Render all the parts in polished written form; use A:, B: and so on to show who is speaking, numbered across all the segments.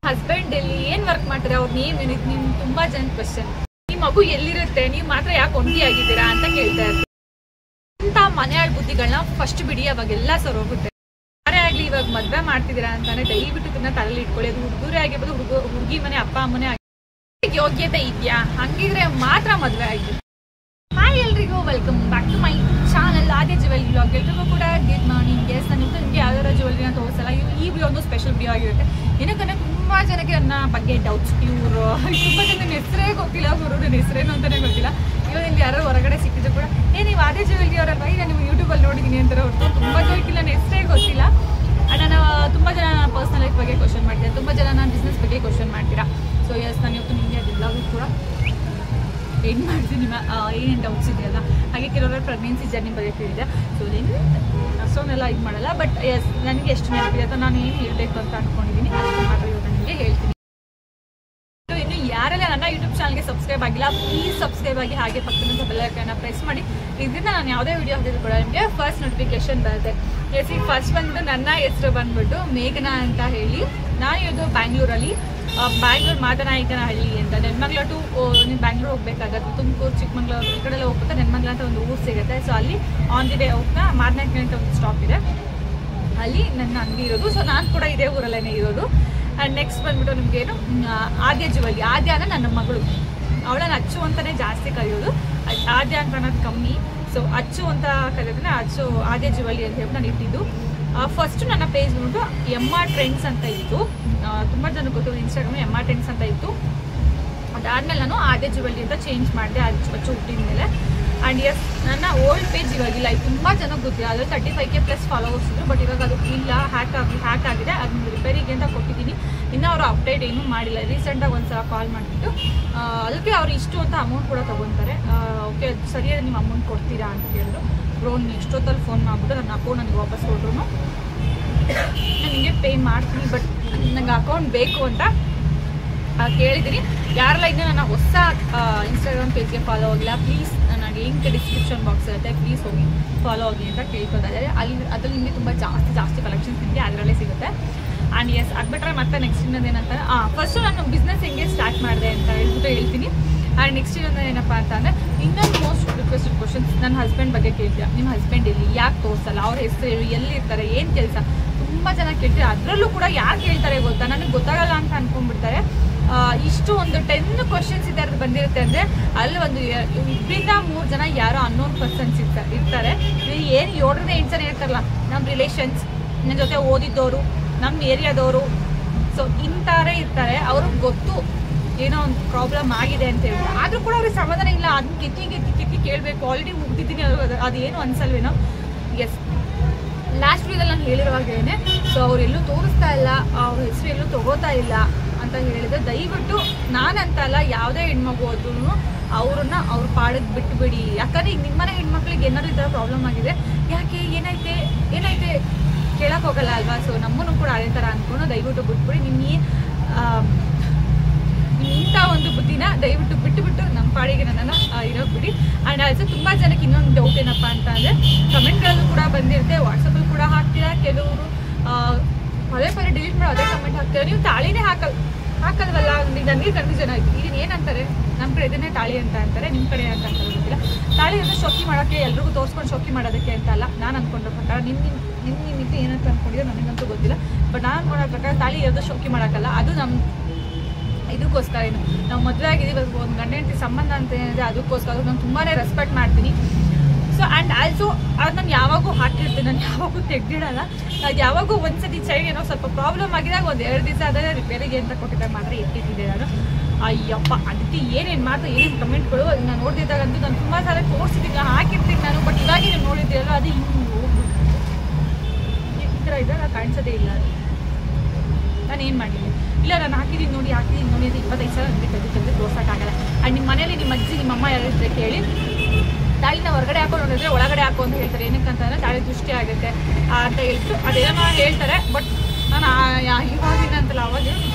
A: Husband ಎಲ್ಲಿ ಏನ್ work ಮಾಡ್ತಾರೆ, ಅವ್ರ ನೇಮ್ ಏನಿದೆ, ನಿಮ್ ತುಂಬಾ ಜನ ಕ್ವೆಶ್ಚನ್. ನಿಮ್ ಮಗು ಎಲ್ಲಿರುತ್ತೆ, ನೀವು ಮಾತ್ರ ಯಾಕೆ ಒಂಟಿಯಾಗಿದ್ದೀರಾ ಅಂತ ಕೇಳ್ತಾ ಇರ್ತೀವಿ. ಇಂಥ ಮನೆಯಾಳ ಬುದ್ಧಿಗಳನ್ನ ಫಸ್ಟ್ ಬಿಡಿ, ಅವಾಗೆಲ್ಲ ಸರ್ ಹೋಗುತ್ತೆ. ಯಾರೇ ಆಗ್ಲಿ ಇವಾಗ ಮದ್ವೆ ಮಾಡ್ತಿದ್ದೀರಾ ಅಂತಾನೆ ದಯವಿಟ್ಟು ಇದನ್ನ ತಲೆಯಲ್ಲಿ ಇಟ್ಕೊಳ್ಳಿ. ಅದು ಹುಡುಗರೇ ಆಗಿರ್ಬೋದು, ಹುಡುಗಿ ಮನೆ ಅಪ್ಪ ಅಮ್ಮನೇ ಆಗಿರ್ಬೋದು, ಯೋಗ್ಯತೆ ಇದೆಯಾ ಹಂಗಿದ್ರೆ ಮಾತ್ರ ಮದ್ವೆ ಆಗಿ. ಹಾಯ್ ಎಲ್ರಿಗೂ, welcome back to my channel Aadya jewellery blog. ಎಲ್ರಿಗೂ ಕೂಡ ಗುಡ್ ಮಾರ್ನಿಂಗ್. ಎಸ್, ನಾನು ನಿಮಗೆ ಯಾವ್ದಾರ ಜ್ಯುವೆಲ್ರಿನ ತೋರಿಸಲ್ಲ. ಈ ವಿಡಿಯೋ ಒಂದು ಸ್ಪೆಷಲ್ ವಿಡಿಯೋ ಆಗಿರುತ್ತೆ. ಏನಕ್ಕಂದ್ರೆ ತುಂಬಾ ಜನಕ್ಕೆ ನನ್ನ ಬಗ್ಗೆ ಡೌಟ್ಸ್. ಇವರು ತುಂಬಾ ಜನ ನನ್ನ ಹೆಸರೇ ಗೊತ್ತಿಲ್ಲ, ಗುರು ನನ್ನ ಹೆಸರೇನು ಅಂತಾನೆ ಗೊತ್ತಿಲ್ಲ. ಇವಾಗ ನಿಮ್ಗೆ ಯಾರು ಹೊರಗಡೆ ಸಿಕ್ಕಿದ್ರು ಕೂಡ ನೀವು ಆದ್ಯ ಜ್ಯುವೆಲ್ರಿ ಅವರಲ್ವಾ, ಈಗ ನೀವು ಯೂಟ್ಯೂಬಲ್ಲಿ ನೋಡಿದ್ದೀನಿ ಅಂತಾರೆ ಹೊರತು ತುಂಬ ಜನಕ್ಕೆ ನನ್ನ ಹೆಸರೇ ಗೊತ್ತಿಲ್ಲ. ನಾನು ತುಂಬ ಜನ ಪರ್ಸನಲ್ ಲೈಫ್ ಬಗ್ಗೆ ಕ್ವಶನ್ ಮಾಡ್ತೀರಾ, ತುಂಬ ಜನ ನಾನು ಬಿಸ್ನೆಸ್ ಬಗ್ಗೆ ಕ್ವಶನ್ ಮಾಡ್ತೀರಾ. ಸೊ ಎಸ್, ನಾನು ಇವತ್ತು ನಿಮಗೆ ಅದೆಲ್ಲವೂ ಕೂಡ ಏನು ಮಾಡ್ತೀನಿ, ನಿಮ್ಮ ಏನೇನು ಡೌಟ್ಸ್ ಇದೆಯಲ್ಲ. ಹಾಗೆ ಕೆಲವರ ಪ್ರೆಗ್ನೆನ್ಸಿ ಜರ್ನಿ ಬಗ್ಗೆ ಕೇಳಿದೆ. ಸೊ ಏನು ಅಷ್ಟೊಂದೆಲ್ಲ ಇದು ಮಾಡಲ್ಲ, ಬಟ್ ಎಸ್ ನನಗೆ ಎಷ್ಟು ನೆನಪಿದೆ ಅಥವಾ ನಾನು ಏನು ಹೇಳಬೇಕು ಅಂತ ಅಂದ್ಕೊಂಡಿದ್ದೀನಿ ಅಷ್ಟು ಮಾತ್ರ ಇವತ್ತು ನನಗೆ ಹೇಳ್ತೀನಿ. ಇನ್ನು ಯಾರೆಲ್ಲ ನನ್ನ ಯೂಟ್ಯೂಬ್ ಚಾನಲ್ಗೆ ಸಬ್ಸ್ಕ್ರೈಬ್ ಆಗಿಲ್ಲ, ಪ್ಲೀಸ್ ಸಬ್ಸ್ಕ್ರೈಬ್ ಆಗಿ, ಹಾಗೆ ಪಕ್ಕದ ಬೆಲ್ ಐಕಾನ್ನ ಪ್ರೆಸ್ ಮಾಡಿ. ಇದರಿಂದ ನಾನು ಯಾವುದೇ ವಿಡಿಯೋ ಹಾಕಿದ್ರು ಕೂಡ ನಿಮಗೆ ಫಸ್ಟ್ ನೋಟಿಫಿಕೇಶನ್ ಬರುತ್ತೆ. ಎಸ್, ಈಗ ಫಸ್ಟ್ ಬಂದ್ಬಿಟ್ಟು ನನ್ನ ಹೆಸರು ಬಂದ್ಬಿಟ್ಟು ಮೇಘನಾ ಅಂತ ಹೇಳಿ. ನಾನು ಇರೋದು ಬ್ಯಾಂಗ್ಳೂರಲ್ಲಿ, ಬ್ಯಾಂಗ್ಳೂರು ಮಾದನಾಯಕನಹಳ್ಳಿ ಅಂತ. ನೆನ್ಮಂಗ್ಲ ಟು ನೀವು ಬ್ಯಾಂಗ್ಳೂರು ಹೋಗ್ಬೇಕಾಗತ್ತೆ, ತುಮಕೂರು, ಚಿಕ್ಕಮಂಗ್ಳೂರು ಈ ಕಡೆಲ್ಲ ಹೋಗ್ಬಿಟ್ಟು ನೆನ್ಮಂಗ್ಲ ಅಂತ ಒಂದು ಊರು ಸಿಗುತ್ತೆ. ಸೊ ಅಲ್ಲಿ ಆನ್ ದಿ ಡೇ ಹೋಗ್ತಾ ಮಾದನಾಯಕನ ಅಂತ ಒಂದು ಸ್ಟಾಪ್ ಇದೆ, ಅಲ್ಲಿ ನನ್ನ ಅಂಗಡಿ ಇರೋದು. ಸೊ ನಾನು ಕೂಡ ಇದೇ ಊರಲ್ಲೇ ಇರೋದು. ಆ್ಯಂಡ್ ನೆಕ್ಸ್ಟ್ ಬಂದ್ಬಿಟ್ಟು ನಿಮಗೇನು ಆದ್ಯ ಜ್ಯುವೆಲ್ರಿ. ಆದ್ಯ ಅಂದರೆ ನನ್ನ ಮಗಳು, ಅವಳನ್ನ ಅಚ್ಚು ಅಂತಲೇ ಜಾಸ್ತಿ ಕರೆಯೋದು, ಆದ್ಯ ಅಂತ ಅನ್ನೋದು ಕಮ್ಮಿ. ಸೊ ಅಚ್ಚು ಅಂತ ಕರೆಯೋದನ್ನ ಅಚ್ಚು ಆದ್ಯ ಜ್ಯುವೆಲ್ರಿ ಅಂತ ಹೇಳಿ ನಾನು ಇಟ್ಟಿದ್ದು. ಫಸ್ಟು ನನ್ನ ಪೇಜ್ ಬಂದ್ಬಿಟ್ಟು MR ಟ್ರೆಂಡ್ಸ್ ಅಂತ ಇತ್ತು, ತುಂಬ ಜನ ಗೊತ್ತು, ಇನ್ಸ್ಟಾಗ್ರಾಮ್ MR ಟ್ರೆಂಡ್ಸ್ ಅಂತ ಇತ್ತು. ಅದಾದಮೇಲೆ ನಾನು ಆದ್ಯ ಜ್ಯುವೆಲ್ರಿ ಅಂತ ಚೇಂಜ್ ಮಾಡಿದೆ ಅಚ್ಚು ಹುಟ್ಟಿದ ಮೇಲೆ. ಆ್ಯಂಡ್ ಎಸ್, ನನ್ನ ಓಲ್ಡ್ ಪೇಜ್ ಇವಾಗಿಲ್ಲ, ತುಂಬ ಜನಕ್ಕೆ ಗೊತ್ತಿಲ್ಲ. ಅದು 35K ಪ್ಲಸ್ ಫಾಲೋವರ್ಸ್ ಇದ್ರು, ಬಟ್ ಇವಾಗ ಅದು ಇಲ್ಲ, ಹ್ಯಾಕ್ ಆಗಿದೆ. ಅದನ್ನ ರಿಪೇರಿಗೆ ಅಂತ ಕೊಟ್ಟಿದ್ದೀನಿ. ಇನ್ನೂ ಅವರು ಅಪ್ಡೇಟ್ ಏನೂ ಮಾಡಿಲ್ಲ. ರೀಸೆಂಟಾಗಿ ಒಂದು ಸಲ ಕಾಲ್ ಮಾಡಿಬಿಟ್ಟು ಅದಕ್ಕೆ ಅವ್ರು ಇಷ್ಟು ಅಂತ ಅಮೌಂಟ್ ಕೂಡ ತೊಗೊತಾರೆ. ಓಕೆ, ಸರಿಯಾಗಿ ನಿಮ್ಮ ಅಮೌಂಟ್ ಕೊಡ್ತೀರಾ ಅಂತ ಕೇಳಿದ್ರು. ಬ್ರೋ, ನೀವು ಎಷ್ಟೊತ್ತಲ್ಲಿ ಫೋನ್ ಮಾಡಿಬಿಟ್ಟು ನನ್ನ ಅಕೌಂಟ್ ನನಗೆ ವಾಪಸ್ ಕೊಟ್ಟರು, ನಾನು ನಿಮಗೆ ಪೇ ಮಾಡ್ತೀನಿ, ಬಟ್ ನನಗೆ ಅಕೌಂಟ್ ಬೇಕು ಅಂತ ಕೇಳಿದ್ದೀನಿ. ಯಾರೆಲ್ಲ ಇನ್ನೂ ನನ್ನ ಹೊಸ ಇನ್ಸ್ಟಾಗ್ರಾಮ್ ಪೇಜ್ಗೆ ಫಾಲೋ ಆಗಿಲ್ಲ, ಪ್ಲೀಸ್ ನನಗೆ ಲಿಂಕ್ ಡಿಸ್ಕ್ರಿಪ್ಷನ್ ಬಾಕ್ಸ್ ಇರುತ್ತೆ, ಪ್ಲೀಸ್ ಹೋಗಿ ಫಾಲೋ ಆಗಿ ಅಂತ ಕೇಳ್ಕೊತಾ ಇದ್ದಾರೆ. ಅದ್ರಲ್ಲಿ ನಿಮಗೆ ತುಂಬ ಜಾಸ್ತಿ ಕಲೆಕ್ಷನ್ಸ್ ನಿಮಗೆ ಅದರಲ್ಲೇ ಸಿಗುತ್ತೆ. ಆ್ಯಂಡ್ ಎಸ್, ಅದು ಬಿಟ್ಟರೆ ಮತ್ತೆ ನೆಕ್ಸ್ಟ್ ಇನ್ನೊಂದು ಏನಂತ, ಫಸ್ಟು ನಾನು ಬಿಸ್ನೆಸ್ ಹೆಂಗೆ ಸ್ಟಾರ್ಟ್ ಮಾಡಿದೆ ಅಂತ ಹೇಳ್ತೀನಿ. ಆ್ಯಂಡ್ ನೆಕ್ಸ್ಟ್ ಇನ್ನೊಂದು ಏನಪ್ಪ ಅಂತಂದರೆ, ಇನ್ನೊಂದು ಮೋಸ್ಟ್ ರಿಕ್ವೆಸ್ಟೆಡ್ ಕ್ವಶನ್ಸ್, ನನ್ನ ಹಸ್ಬೆಂಡ್ ಬಗ್ಗೆ ಕೇಳ್ತೀರಾ. ನಿಮ್ಮ ಹಸ್ಬೆಂಡ್ ಎಲ್ಲಿ, ಯಾಕೆ ತೋರಿಸಲ್ಲ, ಅವ್ರ ಹೆಸರು ಎಲ್ಲಿರ್ತಾರೆ, ಏನು ಕೆಲಸ, ತುಂಬ ಜನ ಕೇಳ್ತೀರಾ. ಅದರಲ್ಲೂ ಕೂಡ ಯಾರು ಕೇಳ್ತಾರೆ ಗೊತ್ತಾ, ನನಗೆ ಗೊತ್ತಾಗಲ್ಲ ಅಂತ ಅಂದ್ಕೊಂಡ್ಬಿಡ್ತಾರೆ. ಇಷ್ಟು ಒಂದು 10 ಕ್ವಶನ್ಸ್ ಈ ಥರದ್ದು ಬಂದಿರುತ್ತೆ ಅಂದರೆ ಅಲ್ಲಿ ಒಂದು 2-3 ಜನ ಯಾರೋ ಅನ್ನೋನ್ ಪರ್ಸನ್ಸ್ ಇರ್ತಾರೆ. ಏನು 7-8 ಜನ ಇರ್ತಾರಲ್ಲ, ನಮ್ಮ ರಿಲೇಷನ್ಸ್, ನನ್ನ ಜೊತೆ ಓದಿದ್ದವರು, ನಮ್ಮ ಏರಿಯಾದವರು. ಸೊ ಇಂಥವರೇ ಇರ್ತಾರೆ. ಅವ್ರಿಗೆ ಗೊತ್ತು ಏನೋ ಒಂದು ಪ್ರಾಬ್ಲಮ್ ಆಗಿದೆ ಅಂತ ಹೇಳಿ, ಆದರೂ ಕೂಡ ಅವ್ರಿಗೆ ಸಮಾಧಾನ ಇಲ್ಲ. ಅದನ್ನ ಕಿತ್ತಿ ಕೇಳಬೇಕು, ಆಲ್ರೆಡಿ ಮುಗ್ದಿದ್ದೀನಿ, ಅದೇನು ಅನ್ಸಲ್ವೇನೋ. ಎಸ್, ಲಾಸ್ಟ್ ವೀಕಲ್ಲಿ ನಾನು ಹೇಳಿರುವಾಗೇನೆ. ಸೊ ಅವರೆಲ್ಲೂ ತೋರಿಸ್ತಾ ಇಲ್ಲ, ಅವ್ರ ಹೆಸರು ಎಲ್ಲೂ ತೊಗೋತಾ ಇಲ್ಲ ಅಂತ ಹೇಳಿದ್ರೆ, ದಯವಿಟ್ಟು ನಾನಂತಲ್ಲ, ಯಾವುದೇ ಹೆಣ್ಮಗು ಆದ್ರೂ ಅವ್ರನ್ನ ಅವ್ರ ಪಾಡಿಗೆ ಬಿಟ್ಟುಬಿಡಿ. ಯಾಕಂದರೆ ಈಗ ನಿಮ್ಮನೆ ಹೆಣ್ಮಕ್ಳಿಗೆ ಏನಾದ್ರು ಈ ಥರ ಪ್ರಾಬ್ಲಮ್ ಆಗಿದೆ, ಯಾಕೆ ಏನಾಯ್ತೆ ಕೇಳಕ್ಕೆ ಹೋಗಲ್ಲ ಅಲ್ವಾ. ಸೊ ನಮ್ಮನ್ನು ಕೂಡ ಅದೇ ಥರ ಅಂದ್ಕೊಂಡು ದಯವಿಟ್ಟು ಬಿಟ್ಬಿಡಿ. ಇಂಥ ಒಂದು ಬುದ್ಧಿನ ದಯವಿಟ್ಟು ಬಿಟ್ಟು ನಮ್ಮ ಪಾಡಿಗೆ ನನ್ನನ್ನು ಇರೋಕೆ ಬಿಡಿ. ಆ್ಯಂಡ್ ಆಲ್ಸೋ ತುಂಬ ಜನಕ್ಕೆ ಇನ್ನೊಂದು ಡೌಟ್ ಏನಪ್ಪ ಅಂತ ಅಂದರೆ, ಕಮೆಂಟ್ಗಳಲ್ಲೂ ಕೂಡ ಬಂದಿರುತ್ತೆ, ವಾಟ್ಸಪ್ಪಲ್ಲಿ ಕೂಡ ಹಾಕ್ತೀರಾ. ಕೆಲವರು ಪದೇ ಡಿಲೀಟ್ ಮಾಡಿ ಅದೇ ಕಮೆಂಟ್ ಹಾಕ್ತೀರಾ. ನೀವು ತಾಳಿನೇ ಹಾಕಲ್ವಲ್ಲ, ನನಗೆ ಕನ್ಫ್ಯೂಷನ್ ಆಯಿತು. ಇದನ್ನ ಏನಂತಾರೆ, ನಮ್ಮ ಕಡೆ ಇದನ್ನೇ ತಾಳಿ ಅಂತ ಅಂತಾರೆ, ನಿಮ್ಮ ಕಡೆ ಅಂತ ಅಂತಾರೆ ಗೊತ್ತಿಲ್ಲ. ತಾಳಿ ಅಂದರೆ ಶೋಕಿ ಮಾಡೋಕ್ಕೆ, ಎಲ್ರಿಗೂ ತೋರಿಸ್ಕೊಂಡು ಶೋಕಿ ಮಾಡೋದಕ್ಕೆ ಅಂತ ಅಲ್ಲ. ನಾನು ಅಂದ್ಕೊಂಡ್ರ ಪ್ರಕಾರ, ನಿಮ್ಮಿಂದ ಏನಂತ ಅಂದ್ಕೊಂಡಿದ್ರೆ ನನಗಂತೂ ಗೊತ್ತಿಲ್ಲ. ಬಟ್ ನಾನು ಅಂದ್ಕೊಂಡ ಪ್ರಕಾರ ತಾಳಿ ಇರೋದು ಶೋಕಿ ಮಾಡೋಕ್ಕಲ್ಲ, ಅದು ನಮ್ಮ ಇದಕ್ಕೋಸ್ಕರ. ಏನು ನಾವು ಮದುವೆ ಆಗಿದ್ದೀವಿ, ಒಂದು ಗಂಡ ಹೆಂಡತಿ ಸಂಬಂಧ ಅಂತ ಏನಿದೆ ಅದಕ್ಕೋಸ್ಕರ ನಾನು ತುಂಬಾ ರೆಸ್ಪೆಕ್ಟ್ ಮಾಡ್ತೀನಿ. ಸೊ ಆ್ಯಂಡ್ ಆಲ್ಸೋ ಅದು ನಾನು ಯಾವಾಗೂ ಹಾಕಿರ್ತೀನಿ, ನಾನು ಯಾವಾಗೂ ತೆಗ್ದಿಡಲ್ಲ. ಅದು ಯಾವಾಗೂ ಒಂದ್ಸತಿ ಚೈಲ್ಡ್ ಏನೋ ಸ್ವಲ್ಪ ಪ್ರಾಬ್ಲಮ್ ಆಗಿದಾಗ 1-2 ದಿವಸ ಆದರೆ ರಿಪೇರಿಗೆ ಅಂತ ಕೊಟ್ಟಿದ್ದಾಗ ಮಾತ್ರ ಇಟ್ಟಿದ್ದೆ ನಾನು. ಅಯ್ಯಪ್ಪ, ಅದಕ್ಕೆ ಏನೇನು ಮಾತ್ರ ಏನೇನು ಕಮೆಂಟ್ಗಳು ನಾನು ನೋಡ್ತಿದ್ದಾಗಂತೂ ನಾನು ತುಂಬ ಸಲ ತೋರಿಸಿದ್ದೀನಿ, ಹಾಕಿರ್ತೀನಿ ನಾನು. ಬಟ್ ಇವಾಗ ನೀವು ನೋಡಿದ್ದೀರಲ್ಲ, ಅದು ಹಿಂಗೆ ಹೋಗ್ಬಿಟ್ಟು ಈ ಥರ ಇದ್ದಾಗ ಕಾಣಿಸೋದೇ ಇಲ್ಲ. ಅದು ನಾನು ಏನು ಮಾಡಿದ್ದೀನಿ, ಇಲ್ಲ ನಾನು ಹಾಕಿದ್ದೀನಿ ನೋಡಿ ಅದು 25 ಸಲ ನನಗೆ ತೆಗೆದು ತೋರ್ಸೋಕ್ಕಾಗಲ್ಲ. ಆ್ಯಂಡ್ ನಿಮ್ಮ ಮನೇಲಿ ನಿಮ್ಮ ಅಜ್ಜಿ ನಿಮ್ಮ ಅಮ್ಮ ಯಾರು ಇದ್ರೆ ಕೇಳಿ, ತಾಳಿನ ಹೊರಗಡೆ ಹಾಕೊಂಡು ನೋಡಿದ್ರೆ ಒಳಗಡೆ ಹಾಕೋ ಅಂತ ಹೇಳ್ತಾರೆ. ಏನಕ್ಕೆ ಅಂತಂದರೆ ತಾಳಿ ದೃಷ್ಟಿ ಆಗುತ್ತೆ ಅಂತ ಹೇಳ್ಬಿಟ್ಟು ಅದೇನೋ ಹೇಳ್ತಾರೆ. ಬಟ್ ನಾನು ಇವಾಗಿನ ಅಂತಲ್ಲ, ಅವಾಗ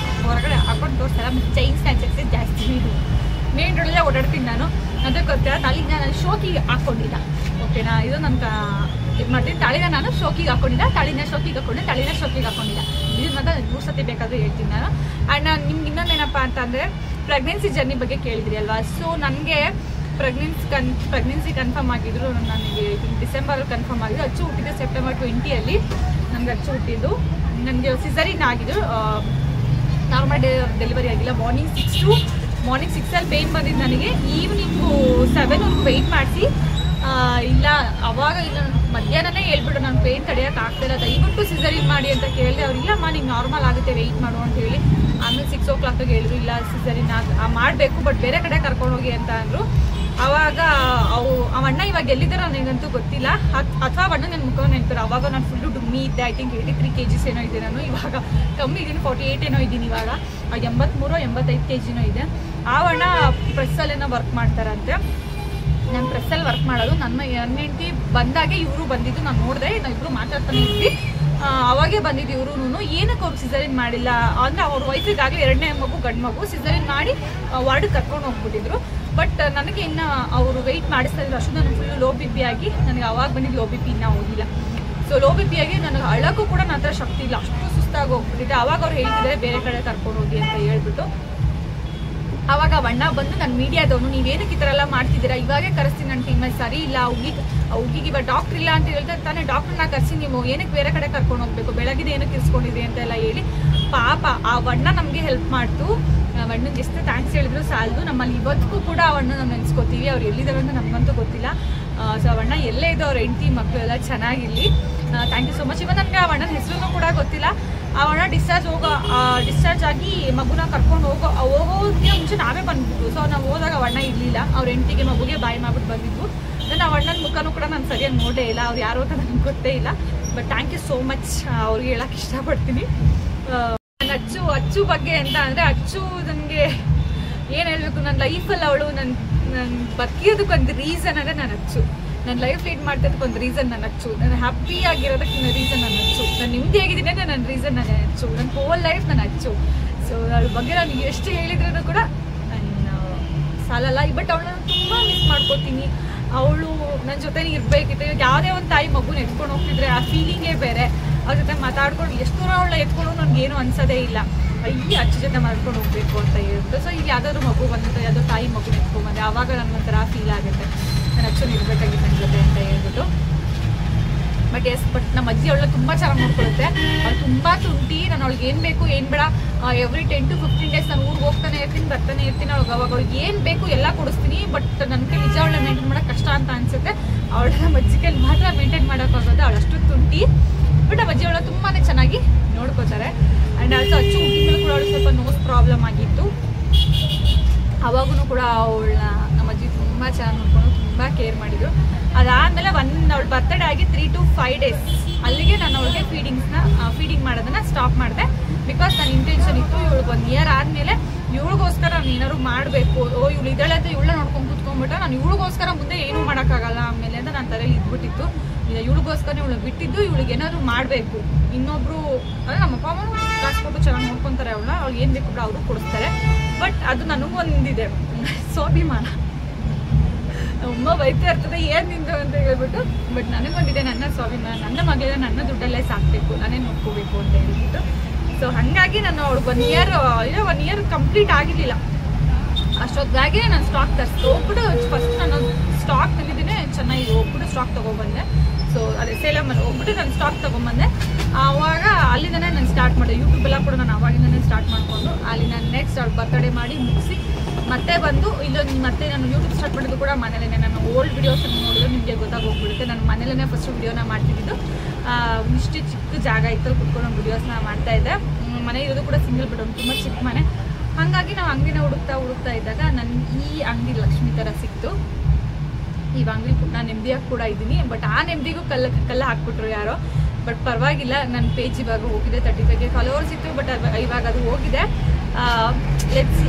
A: ಹೊರಗಡೆ ಹಾಕೊಂಡು ತೋರಿಸಲ್ಲ. ಮತ್ತು ಚೈನ್ ಸ್ನ್ಯಾಚರ್ಸೇ ಜಾಸ್ತಿ ಇದು ಮೇನ್ ರೋಡಲ್ಲೇ ಓಡಾಡ್ತೀನಿ ನಾನು. ಅದಕ್ಕೆ ಗೊತ್ತಿಲ್ಲ, ತಾಳಿನ ನಾನು ಶೋಕಿಗೆ ಹಾಕ್ಕೊಂಡಿಲ್ಲ. ಓಕೆನಾ, ಇದು ನನ್ನ ಇದು ಮಾಡ್ತೀನಿ. ತಾಳಿನ ನಾನು ಶೋಕಿಗೆ ಹಾಕೊಂಡಿಲ್ಲ, ತಾಳಿನ ಶೋಕಿಗೆ ಹಾಕೊಂಡಿಲ್ಲ. ಇದನ್ನ 100 ಸತಿ ಬೇಕಾದರೂ ಹೇಳ್ತೀನಿ ನಾನು. ಆ್ಯಂಡ್ ನಾನು ನಿಮ್ಗೆ ಇನ್ನೊಂದೇನಪ್ಪ ಅಂತಂದರೆ ಪ್ರೆಗ್ನೆನ್ಸಿ ಜರ್ನಿ ಬಗ್ಗೆ ಕೇಳಿದ್ರಿ ಅಲ್ವಾ. ಸೊ ನನಗೆ ಪ್ರೆಗ್ನೆನ್ಸಿ ಕನ್ಫರ್ಮ್ ಆಗಿದ್ರು. ನನಗೆ ಡಿಸೆಂಬರಲ್ಲಿ ಕನ್ಫರ್ಮ್ ಆಗಿದ್ದು. ಅಚ್ಚು ಹುಟ್ಟಿದ್ದು ಸೆಪ್ಟೆಂಬರ್ 20 ನನಗೆ ಅಚ್ಚು ಹುಟ್ಟಿದ್ದು. ನನಗೆ ಸಿಸರಿನ್ ಆಗಿದ್ದು, ನಾರ್ಮಲ್ ಡೆಲಿವರಿ ಆಗಿಲ್ಲ. ಮಾರ್ನಿಂಗ್ 6 ಪೇಯ್ನ್ ಬಂದಿದ್ದು ನನಗೆ. ಈವ್ನಿಂಗು 7 ವೆಯ್ಟ್ ಮಾಡಿಸಿ ಇಲ್ಲ ಅವಾಗ ಇಲ್ಲ ಮಧ್ಯಾಹ್ನನೇ ಹೇಳ್ಬಿಟ್ಟು ನಾನು ಪೇಯ್ನ್ ತಡೆಯೋಕೆ ಆಗ್ತಾಯಿಲ್ಲ, ದಯವಿಟ್ಟು ಸಿಸರಿನ್ ಮಾಡಿ ಅಂತ ಕೇಳಿದೆ. ಅವ್ರು ಇಲ್ಲಮ್ಮ ನಿಂಗೆ ನಾರ್ಮಲ್ ಆಗುತ್ತೆ ವೆಯ್ಟ್ ಮಾಡು ಅಂತ ಹೇಳಿ ಆಮೇಲೆ 6 o'clock ಹೇಳಿದ್ರು ಇಲ್ಲ ಸಿಸರಿನ್ ಮಾಡಬೇಕು ಬಟ್ ಬೇರೆ ಕಡೆ ಕರ್ಕೊಂಡೋಗಿ ಅಂತ ಅಂದರು. ಆವಾಗ ಅಣ್ಣ ಇವಾಗ ಎಲ್ಲಿದ್ದಾರೋ ನನಗಂತೂ ಗೊತ್ತಿಲ್ಲ. ಅಥವಾ ಅಣ್ಣ ನನ್ನ ಮುಖ ನೆನಪಿರೋ. ಅವಾಗ ನಾನು ಫುಲ್ಲು ಡುಮ್ಮಿ ಇದ್ದೆ. ಐ ಥಿಂಕ್ 83 kgs ಏನೋ ಇದೆ ನಾನು. ಇವಾಗ ಕಮ್ಮಿ ಇದ್ದೀನಿ, 48 ಏನೋ ಇದ್ದೀನಿ ಇವಾಗ. 83-85 kg ಇದೆ. ಆ ಅಣ್ಣ ಪ್ರೆಸ್ಸಲ್ಲೇನೋ ವರ್ಕ್ ಮಾಡ್ತಾರಂತೆ. ನಾನು ಪ್ರೆಸ್ಸಲ್ಲಿ ವರ್ಕ್ ಮಾಡೋದು. ನನ್ನ ಹೆಂಡತಿ ಬಂದಾಗೆ ಇವರು ಬಂದಿದ್ದು ನಾನು ನೋಡಿದೆ. ನಾವಿಬ್ಬರು ಮಾತಾಡ್ತಾನೆ ಇದ್ವಿ. ಅವಾಗೇ ಬಂದಿದ್ದು ಇವರು. ಏನಕ್ಕೆ ಅವ್ರು ಸಿಸರಿನ್ ಮಾಡಿಲ್ಲ ಅಂದರೆ ಅವ್ರ ವೈಫಿಗಾಗಲೇ 2ನೇ ಮಗು ಗಂಡು ಮಗು. ಸಿಸರಿನ್ ಮಾಡಿ ವಾರ್ಡಿಗೆ ಕರ್ಕೊಂಡು ಹೋಗ್ಬಿಟ್ಟಿದ್ರು. ಬಟ್ ನನಗೆ ಇನ್ನು ಅವರು ವೆಯ್ಟ್ ಮಾಡಿಸ್ತಾ ಇದ್ರು. ಅಷ್ಟು ನಾನು ಫುಲ್ಲು ಲೋ ಬಿ ಪಿ ಆಗಿ ನನಗೆ ಅವಾಗ ಬಂದಿದ್ದು ಲೋ ಬಿ ಪಿ ಇನ್ನೂ ಹೋಗಿಲ್ಲ. ಸೊ ಲೋ ಬಿ ಪಿ ಆಗಿ ನನಗೆ ಅಳಕ್ಕೂ ಕೂಡ ನನ್ನ ಹತ್ರ ಶಕ್ತಿ ಇಲ್ಲ, ಅಷ್ಟು ಸುಸ್ತಾಗಿ ಹೋಗ್ಬಿಟ್ಟಿದೆ. ಅವಾಗ ಅವ್ರು ಹೇಳ್ತಿದ್ದಾರೆ ಬೇರೆ ಕಡೆ ಕರ್ಕೊಂಡು ಹೋಗಿ ಅಂತ ಹೇಳ್ಬಿಟ್ಟು. ಆವಾಗ ಅಣ್ಣ ಬಂದು ನನ್ನ ಮೀಡಿಯಾದವನು ನೀವೇನಕ್ಕೆ ಈ ಥರ ಎಲ್ಲ ಮಾಡ್ತಿದ್ದೀರಾ, ಇವಾಗೇ ಕರೆಸ್ತೀನಿ ನನ್ನ ಟೀಮಲ್ಲಿ ಸರಿ ಇಲ್ಲ, ಹುಡುಗಿಗೆ ಇವಾಗ ಡಾಕ್ಟ್ರ್ ಇಲ್ಲ ಅಂತ ಹೇಳ್ತಾರೆ ತಾನೇ, ಡಾಕ್ಟ್ರನ್ನ ಕರೆಸಿ ನೀವು ಏನಕ್ಕೆ ಬೇರೆ ಕಡೆ ಕರ್ಕೊಂಡು ಹೋಗ್ಬೇಕು, ಬೆಳಗ್ಗೆ ಏನಕ್ಕೆ ಇರಿಸ್ಕೊಂಡಿದ್ರಿ ಅಂತೆಲ್ಲ ಹೇಳಿ ಪಾಪ ಆ ಅಣ್ಣ ನಮಗೆ ಹೆಲ್ಪ್ ಮಾಡ್ತು. ಅಣ್ಣಂಗೆ ಎಷ್ಟು ಥ್ಯಾಂಕ್ಸ್ ಹೇಳಿದ್ರು ಸಾಲದು. ನಮ್ಮಲ್ಲಿ ಇವತ್ತಿಗೂ ಕೂಡ ಆ ಅಣ್ಣ ನಾವು ನೆನೆಸ್ಕೋತೀವಿ. ಅವ್ರು ಎಲ್ಲಿದ್ದಾರೆ ಅಂತ ನಮಗಂತೂ ಗೊತ್ತಿಲ್ಲ. ಸೊ ಅಣ್ಣ ಎಲ್ಲೇ ಇದ್ದೋ ಅವ್ರ ಹೆಂಡತಿ ಮಕ್ಕಳು ಎಲ್ಲ ಚೆನ್ನಾಗಿರಲಿ. Thank you so much. ಇವತ್ತು ನನಗೆ ಆ ಅಣ್ಣನ ಹೆಸರು ಕೂಡ ಗೊತ್ತಿಲ್ಲ. ಆ ಅಣ್ಣ ಡಿಸ್ಚಾರ್ಜ್ ಆಗಿ ಮಗುನ ಕರ್ಕೊಂಡು ಹೋಗೋದಕ್ಕೆ ಮುಂಚೆ ನಾವೇ ಬಂದ್ಬಿಟ್ಟು. ಸೊ ನಾವು ಹೋದಾಗ ಅಣ್ಣ ಇರಲಿಲ್ಲ. ಅವ್ರ ಹೆಂಡತಿಗೆ ಮಗುಗೆ ಬಾಯಿ ಮಾಡ್ಬಿಟ್ಟು ಬಂದಿದ್ವು. ನನ್ನ ಅಣ್ಣನ ಮುಖನೂ ಕೂಡ ನಾನು ಸರಿಯಾಗಿ ನೋಡೇ ಇಲ್ಲ. ಅವ್ರು ಯಾರು ಅಂತ ನನಗೆ ಗೊತ್ತೇ ಇಲ್ಲ. But thank you so much ಅವ್ರಿಗೆ ಹೇಳೋಕ್ಕೆ ಇಷ್ಟಪಡ್ತೀನಿ. ಅಚ್ಚು ಬಗ್ಗೆ ಅಂತ ಅಂದರೆ ಅಚ್ಚು ನನಗೆ ಏನು ಹೇಳಬೇಕು, ನನ್ನ ಲೈಫಲ್ಲಿ ಅವಳು ನನ್ನ ಬದುಕಿಯೋದಕ್ಕೊಂದು ರೀಸನ್ ಅಂದರೆ ನನ್ನ ಅಚ್ಚು. ನನ್ನ ಲೈಫ್ ಲೀಡ್ ಮಾಡ್ತಿದ್ದಕ್ಕೊಂದು ರೀಸನ್ ನನ್ನ ಅಚ್ಚು. ನಾನು ಹ್ಯಾಪಿ ಆಗಿರೋದಕ್ಕೆ ನನ್ನ ರೀಸನ್ ನನ್ನ ಅಚ್ಚು. ನಾನು ನೆಮ್ಮದಿಯಾಗಿದ್ದೀನಿ ಅಂದರೆ ನನ್ನ ರೀಸನ್ ನನ್ನ ಅಚ್ಚು. ನನ್ನ ಹೋಲ್ ಲೈಫ್ ನನ್ನ ಅಚ್ಚು. ಸೊ ಅವಳ ಬಗ್ಗೆ ನಾನು ಎಷ್ಟು ಹೇಳಿದ್ರೂ ಕೂಡ ನಾನು ಸಾಲಲ್ಲ. ಬಟ್ ಅವಳನ್ನ ತುಂಬ ಮಿಸ್ ಮಾಡ್ಕೋತೀನಿ. ಅವಳು ನನ್ನ ಜೊತೆ ಇರಬೇಕಿತ್ತು. ಯಾವುದೇ ಒಂದು ತಾಯಿ ಮಗುನ ಎತ್ಕೊಂಡು ಹೋಗ್ತಿದ್ರೆ ಆ ಫೀಲಿಂಗೇ ಬೇರೆ. ಅವ್ರ ಜೊತೆ ಮಾತಾಡ್ಕೊಂಡು ಎಷ್ಟು ದೂರ ಅವಳನ್ನ ಎತ್ಕೊಂಡು ನನಗೇನು ಅನ್ಸೋದೇ ಇಲ್ಲ. ಈ ಅಚ್ಚು ಜೊತೆ ಮಾಡ್ಕೊಂಡು ಹೋಗ್ಬೇಕು ಅಂತ ಹೇಳ್ಬಿಟ್ಟು. ಸೊ ಈಗ ಯಾವುದಾದ್ರು ಮಗು ಬಂದಿತ್ತು, ಯಾವುದೋ ತಾಯಿ ಮಗುನ ಎತ್ಕೊಂಡ್ಬಂದೆ, ಆವಾಗ ನನಗೊಂಥರ ಫೀಲ್ ಆಗುತ್ತೆ ನಾನು ಅಚ್ಚುನ ಇರಬೇಕಾಗಿತ್ತು ನನ್ನ ಜೊತೆ ಅಂತ ಹೇಳ್ಬಿಟ್ಟು. ಬಟ್ ನಮ್ಮ ಅಜ್ಜಿ ಅವಳನ್ನ ತುಂಬ ಚೆನ್ನಾಗಿ ನೋಡ್ಕೊಳುತ್ತೆ. ಅವ್ಳು ತುಂಬ ತುಂಟಿ. ನಾನು ಅವಳಿಗೆ ಏನು ಬೇಕು ಏನು ಬೇಡ ಎವ್ರಿ 10 to 15 days ನಾನು ಊರಿಗೆ ಹೋಗ್ತಾನೆ ಇರ್ತೀನಿ, ಬರ್ತಾನೆ ಇರ್ತೀನಿ. ಅವಾಗ ಅವಳಿಗೆ ಏನು ಬೇಕು ಎಲ್ಲ ಕೊಡಿಸ್ತೀನಿ. ಬಟ್ ನನ್ನ ಕೈ ನಿಜ ಅವಳನ್ನ ಮೇಂಟೈನ್ ಮಾಡೋಕ್ಕೆ ಕಷ್ಟ ಅಂತ ಅನಿಸುತ್ತೆ. ಅವಳ ನಮ್ಮ ಅಜ್ಜಿ ಕೈಲಿ ಮಾತ್ರ ಮೇಂಟೈನ್ ಮಾಡೋಕ್ಕಾಗೋದು. ಅವಳಷ್ಟು ತುಂಟಿ. ಬಟ್ ನಮ್ಮ ಅಜ್ಜಿ ಅವಳ ತುಂಬಾ ಚೆನ್ನಾಗಿ ನೋಡ್ಕೋತಾರೆ. ಆ್ಯಂಡ್ ಆಲ್ಸೋ ಅಚ್ಚು ಹುಟ್ಟಿದ ಕೂಡ ಅವಳು ಸ್ವಲ್ಪ ನೋಸ್ ಪ್ರಾಬ್ಲಮ್ ಆಗಿತ್ತು. ಅವಾಗೂ ಕೂಡ ಅವಳನ್ನ ನಮ್ಮ ಅಜ್ಜಿ ತುಂಬ ಚೆನ್ನಾಗಿ ನೋಡ್ಕೊಂಡು ತುಂಬ ಕೇರ್ ಮಾಡಿದರು. ಅದಾದಮೇಲೆ ಅವಳ ಬರ್ತಡೇ ಆಗಿ 3 to 5 days ಅಲ್ಲಿಗೆ ನಾನು ಅವಳಿಗೆ ಫೀಡಿಂಗ್ ಮಾಡೋದನ್ನು ಸ್ಟಾಪ್ ಮಾಡಿದೆ. ಬಿಕಾಸ್ ನನ್ನ ಇಂಟೆನ್ಷನ್ ಇತ್ತು ಇವಳಿಗೆ 1 year ಆದಮೇಲೆ ಇವಳಿಗೋಸ್ಕರ ನಾನು ಏನಾದ್ರು ಮಾಡಬೇಕು. ಇವಳು ಇದ್ದಾಳೆ ಅಂತ ಇವಳ ನೋಡ್ಕೊಂಡು ಕೂತ್ಕೊಂಡ್ಬಿಟ್ಟು ನಾನು ಇವಳಿಗೋಸ್ಕರ ಮುಂದೆ ಏನೂ ಮಾಡೋಕ್ಕಾಗಲ್ಲ ಆಮೇಲೆ ಅಂತ ನನ್ನ ತಲೆಯಲ್ಲಿ ಇದ್ಬಿಟ್ಟಿತ್ತು. ಈಗ ಇವಳಿಗೋಸ್ಕರ ಇವಳು ಬಿಟ್ಟಿದ್ದು ಇವಳಿಗೆ ಏನಾದ್ರು ಮಾಡಬೇಕು. ಇನ್ನೊಬ್ರು ಅಂದರೆ ನಮ್ಮ ಅಪ್ಪ ಅಮ್ಮ ಕಾಸು ಕೊಟ್ಟು ಚೆನ್ನಾಗಿ ನೋಡ್ಕೊತಾರೆ ಅವಳನ್ನ. ಅವ್ಳಿಗೆ ಏನು ಬೇಕು ಕೂಡ ಅವರು ಕೊಡಿಸ್ತಾರೆ. ಬಟ್ ಅದು ನನಗೊಂದಿದೆ ಸ್ವಾಭಿಮಾನ. ಅಮ್ಮ ಬೈತಾ ಇರ್ತದೆ ಏನು ನಿಂದು ಅಂತ ಹೇಳ್ಬಿಟ್ಟು. ಬಟ್ ನನಗೊಂದಿದೆ ನನ್ನ ಸ್ವಾಭಿಮಾನ. ನನ್ನ ಮಗಳನ್ನ ನನ್ನ ದುಡ್ಡಲ್ಲೇ ಸಾಕಬೇಕು, ನಾನೇ ನೋಡ್ಕೋಬೇಕು ಅಂತ ಹೇಳ್ಬಿಟ್ಟು. ಸೊ ಹಾಗಾಗಿ ನಾನು ಅವಳು 1 year ಕಂಪ್ಲೀಟ್ ಆಗಿರಲಿಲ್ಲ. ಅಷ್ಟೊತ್ತಾಗೆ ನಾನು ಸ್ಟಾಕ್ ತರಿಸಿ ಹೋಗ್ಬಿಟ್ಟು ಫಸ್ಟ್ ನಾನು ಸ್ಟಾಕ್ ತಂದಿದ್ದೀನಿ ಚೆನ್ನಾಗಿ ಹೋಗ್ಬಿಟ್ಟು ಸ್ಟಾಕ್ ತೊಗೊಬಂದೆ. ಸೊ ಅದೇ ಸೇಲಮಲ್ಲಿ ಹೋಗ್ಬಿಟ್ಟು ನಾನು ಸ್ಟಾಕ್ ತೊಗೊಂಬಂದೆ. ಆವಾಗ ಅಲ್ಲಿಂದನೇ ನಾನು ಸ್ಟಾರ್ಟ್ ಮಾಡಿದೆ. ಯೂಟ್ಯೂಬೆಲ್ಲ ಕೂಡ ನಾನು ಆವಾಗಿಂದನೇ ಸ್ಟಾರ್ಟ್ ಮಾಡಿಕೊಂಡು ಅಲ್ಲಿ ನಾನು ನೆಕ್ಸ್ಟ್ ಅವಳು ಬರ್ತಡೇ ಮಾಡಿ ಮುಗಿಸಿ ಮತ್ತೆ ಬಂದು ಇಲ್ಲೊಂದು ಮತ್ತೆ ನಾನು ಯೂಟ್ಯೂಬ್ ಸ್ಟಾರ್ಟ್ ಮಾಡಿದ್ದು ಕೂಡ ಮನೇಲೇ. ನಾನು ಓಲ್ಡ್ ವಿಡಿಯೋಸನ್ನು ನೋಡಿದ್ರೆ ನಿಮಗೆ ಗೊತ್ತಾಗೋಗ್ಬಿಡುತ್ತೆ. ನಾನು ಮನೇಲೇ ಫಸ್ಟ್ ವಿಡಿಯೋನ ಮಾಡ್ತಿದ್ದು. ಇಷ್ಟು ಚಿಕ್ಕ ಜಾಗ ಇತ್ತು ಕುತ್ಕೊಂಡು ವಿಡಿಯೋಸ್ನ ಮಾಡ್ತಾಯಿದ್ದೆ. ಮನೆ ಇರೋದು ಕೂಡ ಸಿಂಗಲ್ ಬೆಡ್ರೂಮ್, ತುಂಬ ಚಿಕ್ಕ ಮನೆ. ಹಾಗಾಗಿ ನಾವು ಅಂಗಡಿನ ಹುಡುಕ್ತಾ ಇದ್ದಾಗ ನನಗೆ ಈ ಅಂಗಡಿ ಲಕ್ಷ್ಮಿ ಥರ ಸಿಕ್ತು. ಈ ಅಂಗಡಿ ನಾನು ನೆಮ್ಮದಿಯಾಗಿ ಕೂಡ ಇದ್ದೀನಿ. ಬಟ್ ಆ ನೆಮ್ಮದಿಗೂ ಕಲ್ಲ ಹಾಕ್ಬಿಟ್ರು ಯಾರೋ. ಬಟ್ ಪರವಾಗಿಲ್ಲ, ನನ್ನ ಪೇಜ್ ಇವಾಗ ಹೋಗಿದೆ 35K ಫಾಲೋವರ್ಸ್ ಇತ್ತು. ಬಟ್ ಇವಾಗ ಅದು ಹೋಗಿದೆ.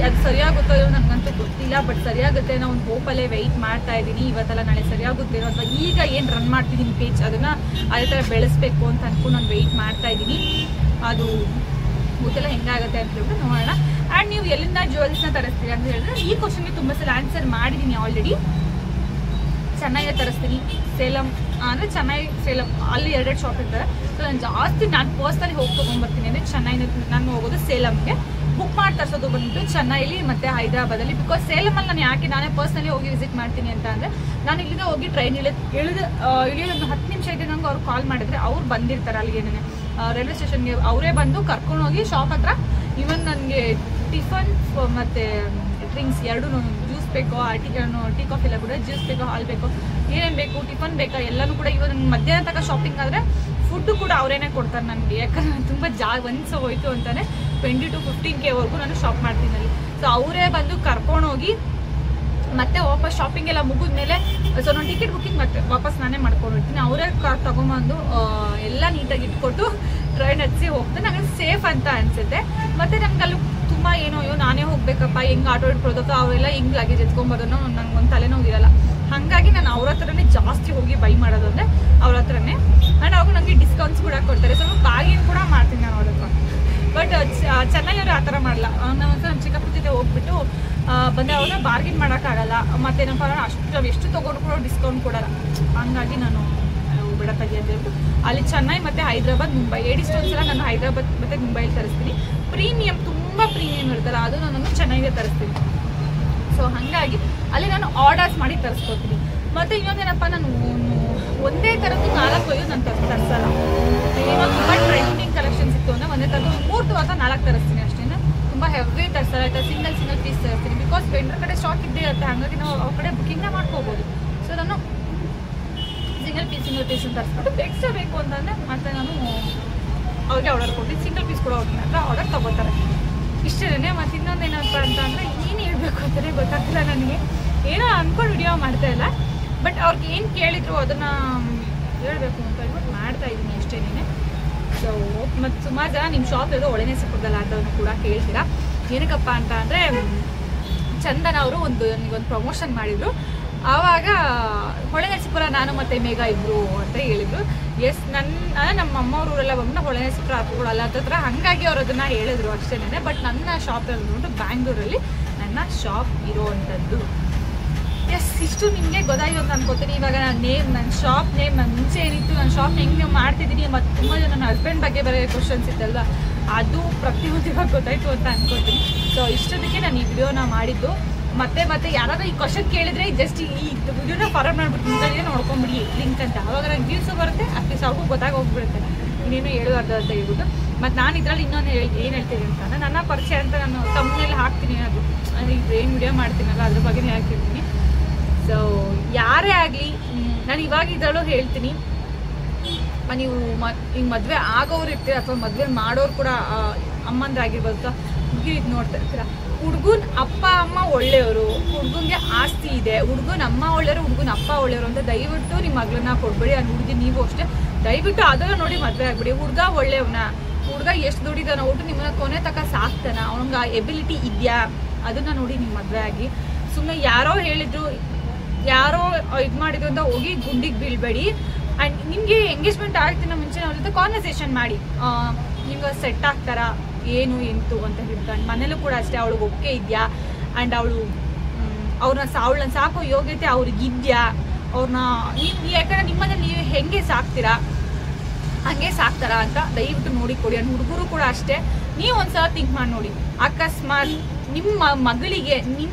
A: ಅದು ಸರಿಯಾಗುತ್ತೋ ನನಗಂತೂ ಗೊತ್ತಿಲ್ಲ. ಬಟ್ ಸರಿಯಾಗುತ್ತೆ ಅನ್ನೋ ಒಂದು ಹೋಪಲ್ಲೇ ವೆಯ್ಟ್ ಮಾಡ್ತಾ ಇದ್ದೀನಿ. ಇವತ್ತೆಲ್ಲ ನಾಳೆ ಸರಿಯಾಗುತ್ತೇನೋ ಅಥವಾ ಈಗ ಏನು ರನ್ ಮಾಡ್ತಿದ್ದೀನಿ ಪೇಜ್ ಅದನ್ನು ಅದೇ ಥರ ಬೆಳೆಸ್ಬೇಕು ಅಂತ ಅಂದ್ಕೊಂಡು ನಾನು ವೆಯ್ಟ್ ಮಾಡ್ತಾ ಇದ್ದೀನಿ. ಅದು ಗೊತ್ತಿಲ್ಲ ಹೆಂಗಾಗುತ್ತೆ ಅಂತ ಹೇಳ್ಬಿಟ್ಟು ನೋಡೋಣ. ಆ್ಯಂಡ್ ನೀವು ಎಲ್ಲಿಂದ ಜ್ಯುವೆಲ್ಸ್ನ ತರಿಸ್ತೀರಿ ಅಂತ ಹೇಳಿದ್ರೆ ಈ ಕ್ವಶನ್ಗೆ ತುಂಬ ಸಲ ಆನ್ಸರ್ ಮಾಡಿದ್ದೀನಿ ಆಲ್ರೆಡಿ. ಚೆನ್ನೈಗೆ ತರಿಸ್ತೀನಿ. ಸೇಲಂ ಅಂದರೆ ಚೆನ್ನೈ ಸೇಲಂ ಅಲ್ಲಿ 2 ಶಾಪ್ ಇರ್ತದೆ. ಸೊ ನಾನು ಜಾಸ್ತಿ ನಾನು ಪರ್ಸ್ನಲಿ ಹೋಗಿ ತೊಗೊಂಡ್ಬರ್ತೀನಿ ಅಂದರೆ ಚೆನ್ನೈನ ನಾನು ಹೋಗೋದು ಸೇಲಮ್ಗೆ, ಬುಕ್ ಮಾಡಿ ತರಿಸೋದು ಬಂದ್ಬಿಟ್ಟು ಚೆನ್ನೈಲಿ ಮತ್ತು ಹೈದರಾಬಾದಲ್ಲಿ. ಬಿಕಾಸ್ ಸೇಲಮಲ್ಲಿ ನಾನು ಯಾಕೆ ನಾನೇ ಪರ್ಸ್ನಲಿ ಹೋಗಿ ವಿಸಿಟ್ ಮಾಡ್ತೀನಿ ಅಂತ ಅಂದರೆ, ನಾನು ಇಲ್ಲಿಂದ ಹೋಗಿ ಟ್ರೈನ್ ಇಳಿಯೋದು ಒಂದು 10 ನಿಮಿಷ ಇದೆ ನಂಗೆ ಅವ್ರು ಕಾಲ್ ಮಾಡಿದ್ರೆ ಅವ್ರು ಬಂದಿರ್ತಾರೆ ಅಲ್ಲಿಗೆ ರೈಲ್ವೆ ಸ್ಟೇಷನ್ಗೆ. ಅವರೇ ಬಂದು ಕರ್ಕೊಂಡೋಗಿ ಶಾಪ್ ಹತ್ರ, ಇವನ್ ನನಗೆ ಟಿಫನ್ ಮತ್ತು ಡ್ರಿಂಕ್ಸ್ ಎರಡೂ, ಜ್ಯೂಸ್ ಬೇಕೋ ಟೀ ಕಾಫಿ ಎಲ್ಲ ಕೂಡ, ಜ್ಯೂಸ್ ಬೇಕೋ ಹಾಲು ಬೇಕೋ ಏನೇನು ಬೇಕು ಟಿಫನ್ ಬೇಕಾ ಎಲ್ಲನೂ ಕೂಡ. ಇವಾಗ ನಂಗೆ ಮಧ್ಯಾಹ್ನ ತನಕ ಶಾಪಿಂಗ್ ಆದರೆ ಫುಡ್ಡು ಕೂಡ ಅವರೇನೆ ಕೊಡ್ತಾರೆ ನನಗೆ. ಯಾಕಂದ್ರೆ ನಾನು ತುಂಬ ಒಂದ್ಸ ಹೋಯ್ತು ಅಂತಾನೆ 20 to 15K ನಾನು ಶಾಪ್ ಮಾಡ್ತೀನಿ ಅಲ್ಲಿ. ಸೊ ಅವರೇ ಬಂದು ಕರ್ಕೊಂಡೋಗಿ ಮತ್ತೆ ವಾಪಸ್ ಶಾಪಿಂಗ್ ಎಲ್ಲ ಮುಗಿದ್ಮೇಲೆ ಸೊ ನಾನು ಟಿಕೆಟ್ ಬುಕ್ಕಿಂಗ್ ಮತ್ತೆ ವಾಪಸ್ ನಾನೇ ಮಾಡ್ಕೊಂಡಿರ್ತೀನಿ. ಅವರೇ ತಗೊಂಬಂದು ಎಲ್ಲ ನೀಟಾಗಿ ಇಟ್ಕೊಟ್ಟು ಟ್ರೈನ್ ಹಚ್ಚಿ ಹೋಗ್ತಾರೆ. ನನಗೆ ಸೇಫ್ ಅಂತ ಅನಿಸುತ್ತೆ. ಮತ್ತು ನಂಗೆ ಅಲ್ಲಿ ತುಂಬ ಏನೋ ನಾನೇ ಹೋಗ್ಬೇಕಪ್ಪ, ಹೆಂಗೆ ಆಟೋ ಇಟ್ಕೊಳ್ಬೇಕು ಅವೆಲ್ಲ ಹಿಂಗೆ ಲಗೇಜ್ ಎತ್ಕೊಂಬರೋದು ನಂಗೆ ಒಂದು ತಲೆನೋವು ಇರಲ್ಲ. ಹಾಗಾಗಿ ನಾನು ಅವ್ರ ಹತ್ರನೇ ಜಾಸ್ತಿ ಹೋಗಿ ಬೈ ಮಾಡೋದು ಅಂದರೆ ಅವ್ರ ಹತ್ರನೇ. ಆ್ಯಂಡ್ ಅವಾಗ ನನಗೆ ಡಿಸ್ಕೌಂಟ್ಸ್ ಕೂಡ ಕೊಡ್ತಾರೆ. ಸ್ವಲ್ಪ ಬಾಗಿನ ಕೂಡ ಮಾಡ್ತೀನಿ ನಾನು ಅವ್ರ ಹತ್ರ. ಬಟ್ ಚೆನ್ನೈಯವರು ಆ ಥರ ಮಾಡಲ್ಲ. ನಾವು ನಮ್ಮ ಚಿಕ್ಕಪ್ಪ ಜೊತೆ ಹೋಗ್ಬಿಟ್ಟು ಬಂದರೆ ಅವ್ರನ್ನ ಬಾರ್ಗಿನ್ ಮಾಡೋಕ್ಕಾಗಲ್ಲ. ಮತ್ತೇನಪ್ಪ ಅಷ್ಟು ಎಷ್ಟು ತೊಗೊಂಡು ಕೂಡ ಡಿಸ್ಕೌಂಟ್ ಕೊಡಲ್ಲ. ಹಂಗಾಗಿ ನಾನು ಬಿಡತ್ತಾಗಿ ಅಂತ ಹೇಳ್ಬಿಟ್ಟು ಅಲ್ಲಿ ಚೆನ್ನೈ ಮತ್ತು ಹೈದರಾಬಾದ್, ಮುಂಬೈ ಏಡಿ ಸ್ಟೋನ್ಸ್ ಎಲ್ಲ ನಾನು ಹೈದರಾಬಾದ್ ಮತ್ತು ಮುಂಬೈಲಿ ತರಿಸ್ತೀನಿ. ಪ್ರೀಮಿಯಮ್ ತುಂಬ ಪ್ರೀಮಿಯಮ್ ಇರ್ತಾರೆ, ಅದು ನಾನು ಚೆನ್ನೈಗೆ ತರಿಸ್ತೀನಿ. ಸೊ ಹಾಗಾಗಿ ಅಲ್ಲಿ ನಾನು ಆರ್ಡರ್ಸ್ ಮಾಡಿ ತರಿಸ್ಕೊತೀನಿ. ಮತ್ತು ಇನ್ನೊಂದೇನಪ್ಪ, ನಾನು ಒಂದೇ ಥರದ್ದು 4 ನಾನು ತರಿಸಲ್ಲ. ಏನೋ ತುಂಬ ಟ್ರೆಂಡಿಂಗ್ ಕಲೆಕ್ಷನ್ಸ್ ಇತ್ತು ಅಂದರೆ ಒಂದೇ ಥರದ್ದು 3 ಅಥವಾ 4 ತರಿಸ್ತೀನಿ ಅಷ್ಟೇ. ತುಂಬ ಹೆವಿ ತರಿಸಲ್ಲ, ಸಿಂಗಲ್ ಪೀಸ್ ತರಿಸ್ತೀನಿ. ಬಿಕಾಸ್ ವೆಂಡರ್ ಕಡೆ ಸ್ಟಾಕ್ ಇದ್ದೇ ಇರುತ್ತೆ, ಹಾಗಾಗಿ ನಾವು ಅವ್ರ ಕಡೆ ಬುಕ್ಕಿಂಗ್ನ ಮಾಡ್ಕೋಬೋದು. ಸೊ ನಾನು ಸಿಂಗಲ್ ಪೀಸ್ ತರಿಸ್ಬಿಟ್ಟು ಎಕ್ಸ್ಟ್ರಾ ಬೇಕು ಅಂತಂದರೆ ಮತ್ತೆ ನಾನು ಅವ್ರಿಗೆ ಆರ್ಡರ್ ಕೊಟ್ಟು ಸಿಂಗಲ್ ಪೀಸ್ ಕೂಡ ಅವ್ರ ಹತ್ರ ಆರ್ಡರ್ ತೊಗೋತಾರೆ. ಇಷ್ಟೇ. ಮತ್ತು ಇನ್ನೊಂದೇನಪ್ಪ ಅಂತ ಅಂದರೆ ಏನು ಹೇಳ್ಬೇಕು ಅಂತಲೇ ಗೊತ್ತಾಗ್ತಿಲ್ಲ ನನಗೆ. ಏನೋ ಅಂದ್ಕೊಂಡು ವಿಡಿಯೋ ಮಾಡ್ತಾಯಿಲ್ಲ, ಬಟ್ ಅವ್ರಿಗೆ ಏನು ಕೇಳಿದ್ರು ಅದನ್ನು ಹೇಳಬೇಕು ಅಂತ ಹೇಳ್ಬಿಟ್ಟು ಮಾಡ್ತಾಯಿದ್ದೀನಿ ಅಷ್ಟೇನೇ. ಸೊ ಮತ್ತು ಸುಮಾರು ಜನ ನಿಮ್ಮ ಶಾಪ್ ಇರೋದು ಒಳನೇಸಿಪುರದಲ್ಲಿ ಅಂತಲೂ ಕೂಡ ಕೇಳ್ತೀರಾ. ಏನಕ್ಕಪ್ಪ ಅಂತ ಅಂದರೆ ಚಂದನ ಅವರು ನನಗೊಂದು ಪ್ರಮೋಷನ್ ಮಾಡಿದರು. ಆವಾಗ ಹೊಳೆನರಸೀಪುರ ನಾನು ಮತ್ತು ಮೇಘ ಇಬ್ಬರು ಅಂತ ಹೇಳಿದರು. ಎಸ್, ನಮ್ಮ ಅಮ್ಮವ್ರೂರೆಲ್ಲ ಬಂದು ಹೊಳೆನರಸೀಪುರ ಹತ್ಕೊಡಲ್ಲ ಹತ್ರ, ಹಾಗಾಗಿ ಅವ್ರು ಅದನ್ನು ಹೇಳಿದ್ರು ಅಷ್ಟೇನೆ. ಬಟ್ ನನ್ನ ಶಾಪ್ ಬಂದ್ಬಿಟ್ಟು ಬ್ಯಾಂಗ್ಳೂರಲ್ಲಿ ನನ್ನ ಶಾಪ್ ಇರೋವಂಥದ್ದು. ಎಸ್, ಇಷ್ಟು ನಿಮಗೆ ಗೊತ್ತಾಯಿತು ಅಂತ ಅನ್ಕೋತೀನಿ. ಇವಾಗ ನನ್ನ ಶಾಪ್ ನೇಮ್ ನಾನು ಮುಂಚೆ ಏನಿತ್ತು, ನನ್ನ ಶಾಪ್ ಹೆಂಗೆ ಮಾಡ್ತಿದ್ದೀನಿ, ಮತ್ತು ತುಂಬ ಜನ ನನ್ನ ಹಸ್ಬೆಂಡ್ ಬಗ್ಗೆ ಬೇರೆ ಕ್ವಶನ್ಸ್ ಇತ್ತಲ್ವ, ಅದು ಪ್ರತಿಯೊಂದು ಇವಾಗ ಗೊತ್ತಾಯಿತು ಅಂತ ಅನ್ಕೋತೀನಿ. ಸೊ ಇಷ್ಟೊತ್ತಿಗೆ ನಾನು ಈ ವಿಡಿಯೋನ ಮಾಡಿದ್ದು. ಮತ್ತೆ ಯಾರಾದ್ರೂ ಈ ಕ್ವಶನ್ ಕೇಳಿದ್ರೆ ಜಸ್ಟ್ ಈ ವಿಡಿಯೋನ ಫಾರ್ವರ್ಡ್ ಮಾಡ್ಬಿಟ್ಟು ಮುಂದೆ ನೋಡ್ಕೊಂಬಿಡಿ ಲಿಂಕ್ ಅಂತ. ಅವಾಗ ನಂಗೆ ವ್ಯೂಸು ಬರುತ್ತೆ, ಅಟ್ಲೀಸ್ಟ್ ಅವ್ರಿಗೂ ಗೊತ್ತಾಗೋಗ್ಬಿಡುತ್ತೆ ಇನ್ನೇನು ಹೇಳುವಾರ್ದು ಅಂತ ಹೇಳ್ಬಿಟ್ಟು. ಮತ್ತು ನಾನು ಇದರಲ್ಲಿ ಇನ್ನೊಂದು ಏನು ಹೇಳ್ತೀನಿ ಅಂತಂದರೆ, ನನ್ನ ಪರಿಚಯ ಅಂತ ನಾನು ತಮ್ಮನೇಲಿ ಹಾಕ್ತೀನಿ. ಅದು ಇದು ಏನು ವಿಡಿಯೋ ಮಾಡ್ತೀನಲ್ಲ ಅದ್ರ ಬಗ್ಗೆನೇ ಹಾಕಿರ್ತೀನಿ. ಸೊ ಯಾರೇ ಆಗಲಿ, ನಾನು ಇವಾಗ ಇದರಲ್ಲೂ ಹೇಳ್ತೀನಿ, ನೀವು ಈಗ ಮದುವೆ ಆಗೋರು ಇರ್ತೀರ ಅಥವಾ ಮದುವೆ ಮಾಡೋರು ಕೂಡ ಅಮ್ಮಂದ್ರಾಗಿರ್ಬೋದು, ಹುಡುಗಿ ಇದು ನೋಡ್ತಾ ಇರ್ತೀರ. ಹುಡುಗನ ಅಪ್ಪ ಅಮ್ಮ ಒಳ್ಳೆಯವರು, ಹುಡುಗನಿಗೆ ಆಸ್ತಿ ಇದೆ, ಹುಡುಗನ ಅಮ್ಮ ಒಳ್ಳೆಯವರು, ಹುಡುಗನ ಅಪ್ಪ ಒಳ್ಳೆಯವರು ಅಂತ ದಯವಿಟ್ಟು ನಿಮ್ಮ ಮಗಳನ್ನ ಕೊಡ್ಬೇಡಿ. ಆ ಹುಡುಗಿ ನೀವು ಅಷ್ಟೇ ದಯವಿಟ್ಟು ಅದನ್ನು ನೋಡಿ ಮದುವೆ ಆಗ್ಬಿಡಿ. ಹುಡುಗ ಒಳ್ಳೆಯವನ, ಹುಡುಗ ಎಷ್ಟು ದುಡಿದಾನೋ, ಒಟ್ಟು ನಿಮ್ಮನ್ನ ಕೊನೆ ತನಕ ಸಾಕ್ತಾನ, ಅವ್ನಿಗೆ ಆ ಎಬಿಲಿಟಿ ಇದೆಯಾ ಅದನ್ನು ನೋಡಿ ನಿಮ್ಮ ಮದುವೆ ಆಗಿ. ಸುಮ್ಮನೆ ಯಾರೋ ಹೇಳಿದ್ರು, ಯಾರೋ ಇದು ಮಾಡಿದ್ರು ಅಂತ ಹೋಗಿ ಗುಂಡಿಗೆ ಬೀಳ್ಬೇಡಿ. ಆ್ಯಂಡ್ ನಿಮಗೆ ಎಂಗೇಜ್ಮೆಂಟ್ ಆಗ್ತಿನ ಮುಂಚೆ ಅವ್ರ ಜೊತೆ ಕಾನ್ವರ್ಸೇಷನ್ ಮಾಡಿ, ನಿಮ್ಗೆ ಸೆಟ್ ಆಗ್ತಾರಾ ಏನು ಎಂತು ಅಂತ ಹೇಳ್ಕೊಂಡು. ಮನೇಲೂ ಕೂಡ ಅಷ್ಟೇ, ಅವಳಿಗೆ ಒಪ್ಪಿಗೆ ಇದೆಯಾ, ಆ್ಯಂಡ್ ಅವಳನ್ನ ಸಾಕೋ ಯೋಗ್ಯತೆ ಅವ್ರಿಗಿದೆಯಾ, ಅವ್ರನ್ನ ನೀವು ಯಾಕಂದರೆ ನಿಮ್ಮಲ್ಲಿ ನೀವು ಹೆಂಗೆ ಸಾಕ್ತೀರಾ ಹಂಗೆ ಸಾಕ್ತಾರಾ ಅಂತ ದಯವಿಟ್ಟು ನೋಡಿ ಕೊಡಿ. ಆ್ಯಂಡ್ ಹುಡುಗರು ಕೂಡ ಅಷ್ಟೇ, ನೀವು ಒಂದ್ಸಲ ಥಿಂಕ್ ಮಾಡಿ ನೋಡಿ. ಅಕಸ್ಮಾತ್ ನಿಮ್ಮ ಮಗಳಿಗೆ